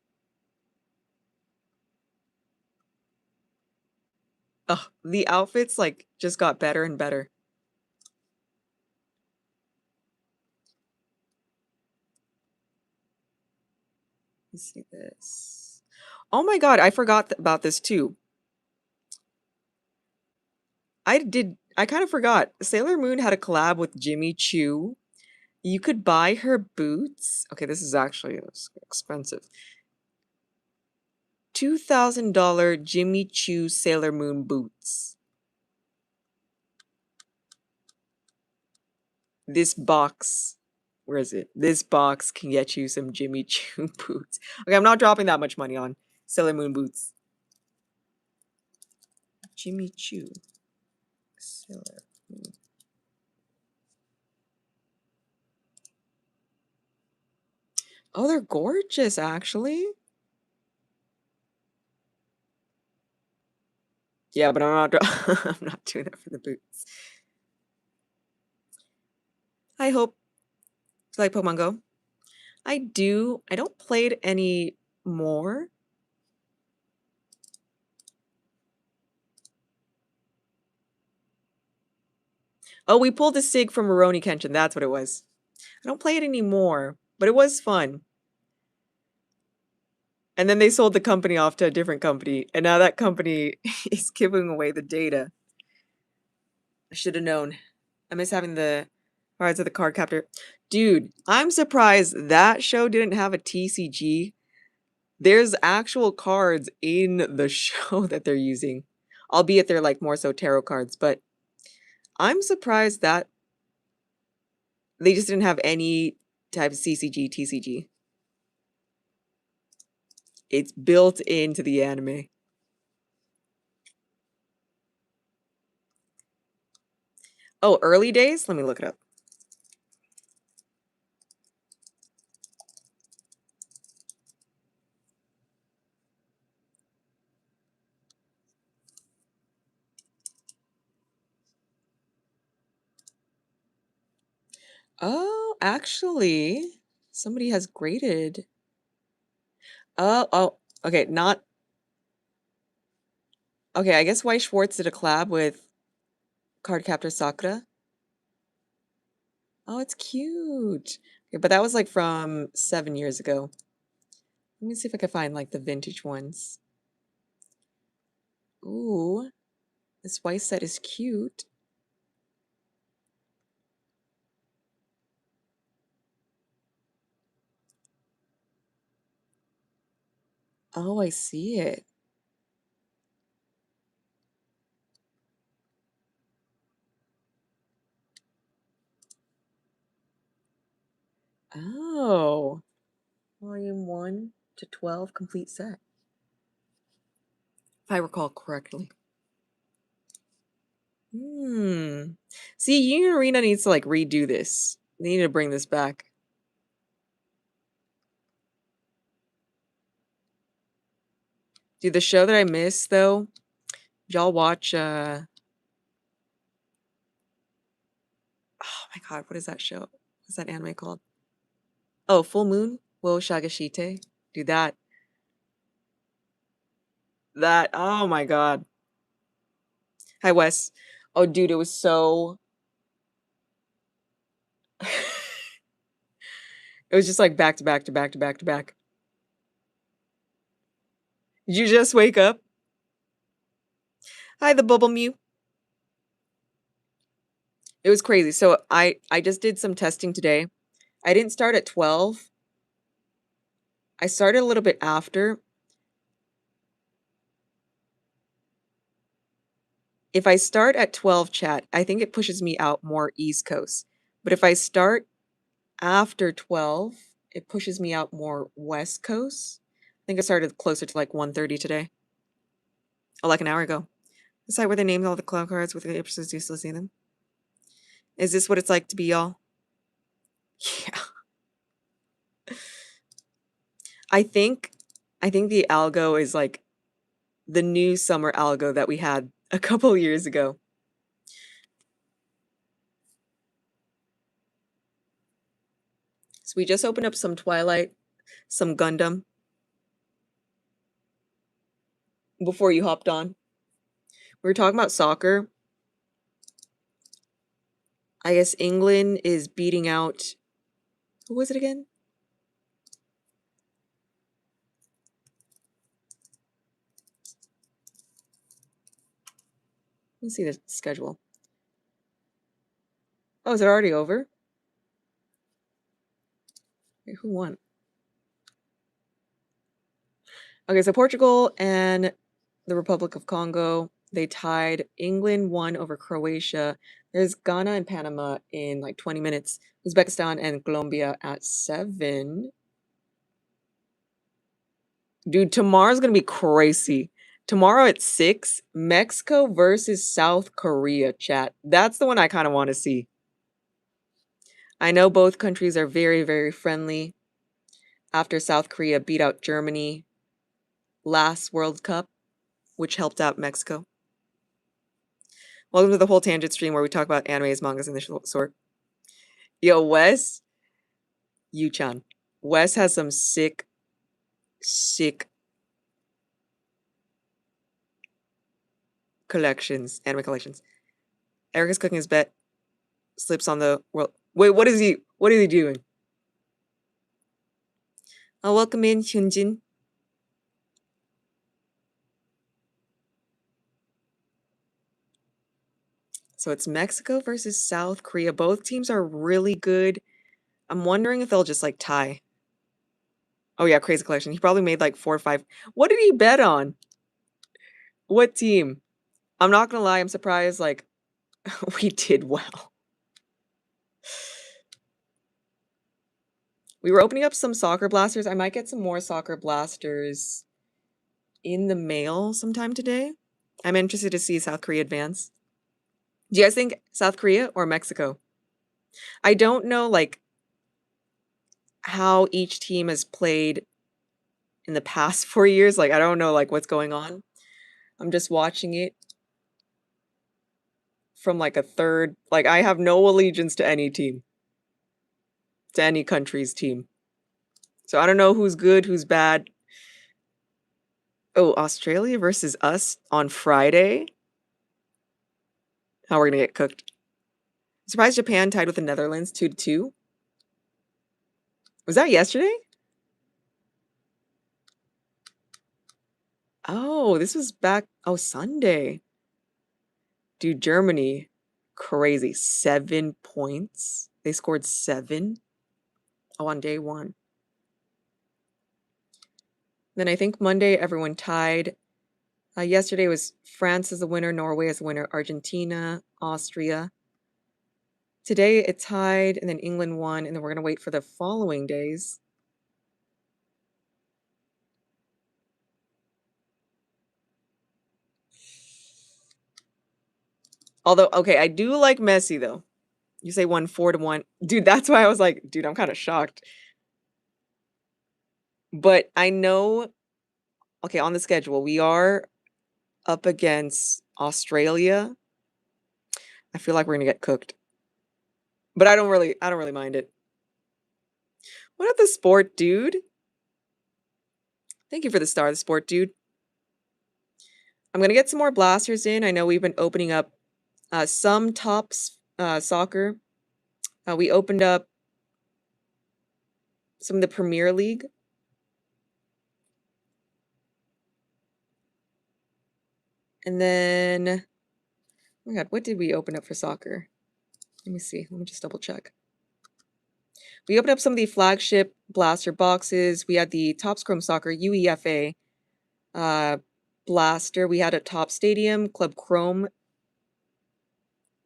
Oh, the outfits like just got better and better. Let's see this. Oh my God, I forgot about this too. I kind of forgot. Sailor Moon had a collab with Jimmy Choo. You could buy her boots. Okay, this is actually expensive. $2,000 Jimmy Choo Sailor Moon boots. This box, where is it? This box can get you some Jimmy Choo boots. Okay, I'm not dropping that much money on Sailor Moon boots. Jimmy Choo. Sailor Moon. Oh, they're gorgeous, actually. Yeah, but I'm not I'm not doing that for the boots. I hope you like Pokemon Go. I do. I don't play it any more. Oh, we pulled a Sig from Rurouni Kenshin. That's what it was. I don't play it anymore, but it was fun. And then they sold the company off to a different company, and now that company is giving away the data. I should have known. I miss having the cards of the card captor. Dude, I'm surprised that show didn't have a TCG. There's actual cards in the show that they're using, albeit they're like more so tarot cards, but I'm surprised that they just didn't have any type of CCG, TCG. It's built into the anime. Oh, early days? Let me look it up. Oh, actually, somebody has graded. Oh, okay, not okay. I guess Weiss Schwartz did a collab with Cardcaptor Sakura. Oh, it's cute. Okay, but that was like from 7 years ago. Let me see if I can find like the vintage ones. Ooh, this Weiss set is cute. Oh, I see it. Oh, volume 1 to 12 complete set. If I recall correctly. See, Union Arena needs to like redo this. They need to bring this back. Dude, the show that I missed though, y'all watch oh my God, what is that show? What's that anime called? Oh, Full Moon? Wo Shagashite? Dude, oh my God. Hi, Wes. Oh, dude, it was so it was just like back to back to back to back to back. Did you just wake up? Hi, the Bubble Mew. It was crazy. So I just did some testing today. I didn't start at 12. I started a little bit after. If I start at 12 chat, I think it pushes me out more East Coast. But if I start after 12, it pushes me out more West Coast. I think I started closer to like 1:30 today. Oh, like an hour ago. The site where they named all the cloud cards with the episodes. Do you still see them? Is this what it's like to be y'all? Yeah. I think I think the algo is like the new summer algo that we had a couple years ago. So we just opened up some Twilight, some Gundam before you hopped on. We were talking about soccer. I guess England is beating out, who was it again? Let me see the schedule. Oh, is it already over? Wait, who won? Okay, so Portugal and the Republic of Congo, they tied. England won over Croatia. There's Ghana and Panama in like 20 minutes. Uzbekistan and Colombia at 7. Dude, tomorrow's gonna be crazy. Tomorrow at 6, Mexico versus South Korea, chat. That's the one I kind of want to see. I know both countries are very, very friendly after South Korea beat out Germany last World Cup, which helped out Mexico. Welcome to the whole tangent stream where we talk about animes, mangas, and the sort. Yo, Wes, Yu-chan. Wes has some sick collections, anime collections. Eric is cooking his bet, slips on the world. Wait, what is he doing? Welcome in, Hyunjin. So it's Mexico versus South Korea. Both teams are really good. I'm wondering if they'll just like tie. Oh yeah, crazy collection. He probably made like 4 or 5. What did he bet on? What team? I'm not gonna lie, I'm surprised like we did well. We were opening up some soccer blasters. I might get some more soccer blasters in the mail sometime today. I'm interested to see South Korea advance. Do you guys think South Korea or Mexico? I don't know like how each team has played in the past 4 years. Like I don't know like what's going on. I'm just watching it from like a third. Like I have no allegiance to any team. To any country's team. So I don't know who's good, who's bad. Oh, Australia versus us on Friday? How we're gonna get cooked. I'm surprised Japan tied with the Netherlands 2-2. Was that yesterday? Oh, this was back. Oh, Sunday. Dude, Germany. Crazy. 7 points. They scored 7. Oh, on day 1. Then I think Monday everyone tied. Yesterday was France as the winner, Norway as the winner, Argentina, Austria. Today it tied, and then England won, and then we're going to wait for the following days. Although, okay, I do like Messi, though. You say 4-1. Dude, that's why I was like, dude, I'm kind of shocked. But I know, okay, on the schedule, we are up against Australia. I feel like we're going to get cooked. But I don't really mind it. What up, the sport, dude? Thank you for the star, the sport, dude. I'm going to get some more blasters in. I know we've been opening up some tops soccer. We opened up some of the Premier League. And then, oh my God, what did we open up for soccer? Let me see. Let me just double check. We opened up some of the flagship blaster boxes. We had the Top Scrum Soccer UEFA blaster. We had a Top Stadium, Club Chrome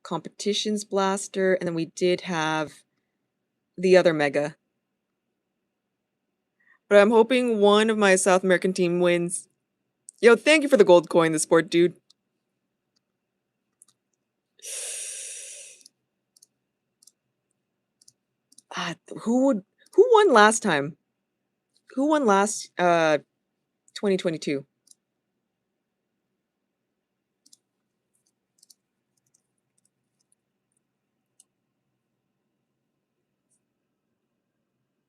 Competitions blaster. And then we did have the other mega. But I'm hoping one of my South American team wins. Yo, thank you for the gold coin, the sport, dude. Who won last time? Who won last 2022.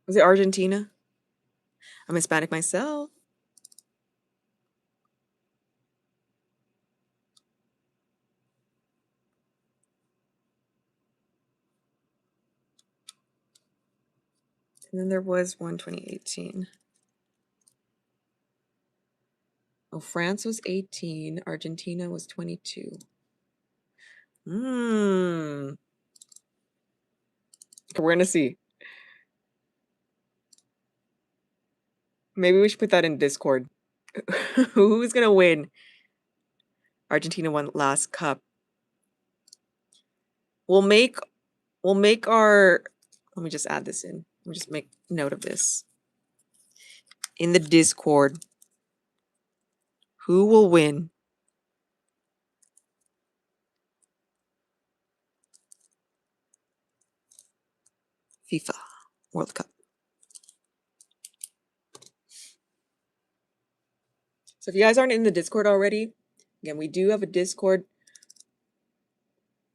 Was it Argentina? I'm Hispanic myself. And then there was one 2018. Oh, France was 18. Argentina was 22. We're gonna see. Maybe we should put that in Discord. Who's gonna win? Argentina won last cup. We'll make our, let me just add this in. Let me just make note of this. In the Discord. Who will win? FIFA World Cup. So if you guys aren't in the Discord already, again, we do have a Discord.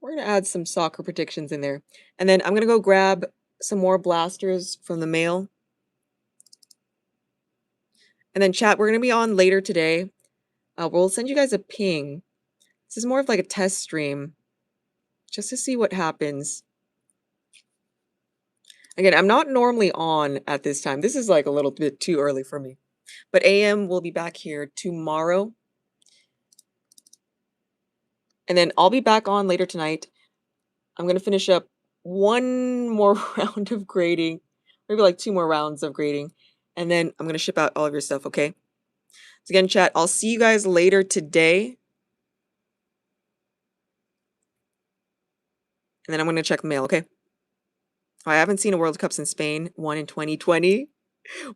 We're going to add some soccer predictions in there. And then I'm going to go grab some more blasters from the mail. And then chat, we're going to be on later today. We'll send you guys a ping. This is more of like a test stream, just to see what happens. Again, I'm not normally on at this time. This is like a little bit too early for me. But AM will be back here tomorrow. And then I'll be back on later tonight. I'm going to finish up one more round of grading. Maybe like 2 more rounds of grading. And then I'm going to ship out all of your stuff, okay? So again, chat, I'll see you guys later today. And then I'm going to check mail, okay? I haven't seen a World Cup since Spain won in 2020.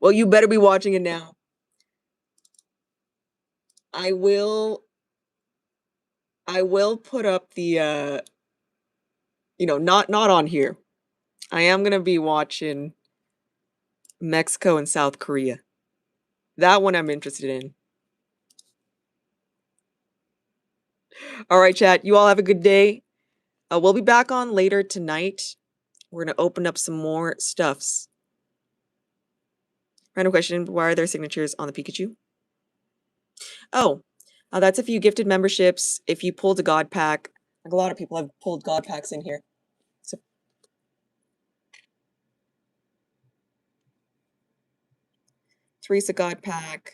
Well, you better be watching it now. I will put up the not on here. I am going to be watching Mexico and South Korea. That one I'm interested in. All right, chat. You all have a good day. We'll be back on later tonight. We're going to open up some more stuffs. Random question. Why are there signatures on the Pikachu? Oh, that's if you gifted memberships. If you pulled a God pack. Like a lot of people have pulled God packs in here. So Teresa God pack.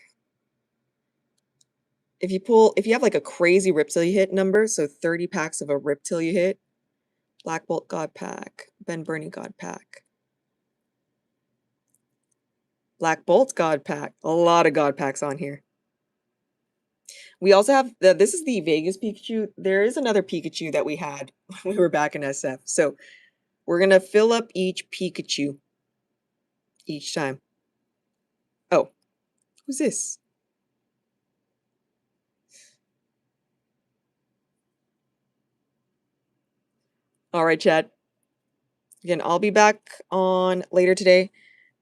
If you have like a crazy Riptile hit number, so 30 packs of a Riptile hit. Black Bolt God pack. Ben Burney God pack. Black Bolt God pack. A lot of God packs on here. We also have this is the Vegas Pikachu. There is another Pikachu that we had when we were back in SF. So we're gonna fill up each Pikachu each time. Oh, who's this? All right, chat. Again, I'll be back on later today. I'm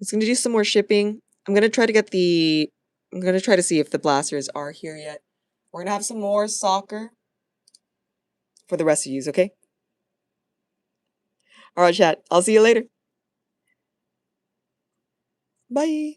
just gonna do some more shipping. I'm gonna try to see if the blasters are here yet. We're gonna have some more soccer for the rest of yous, okay? All right, chat. I'll see you later. Bye.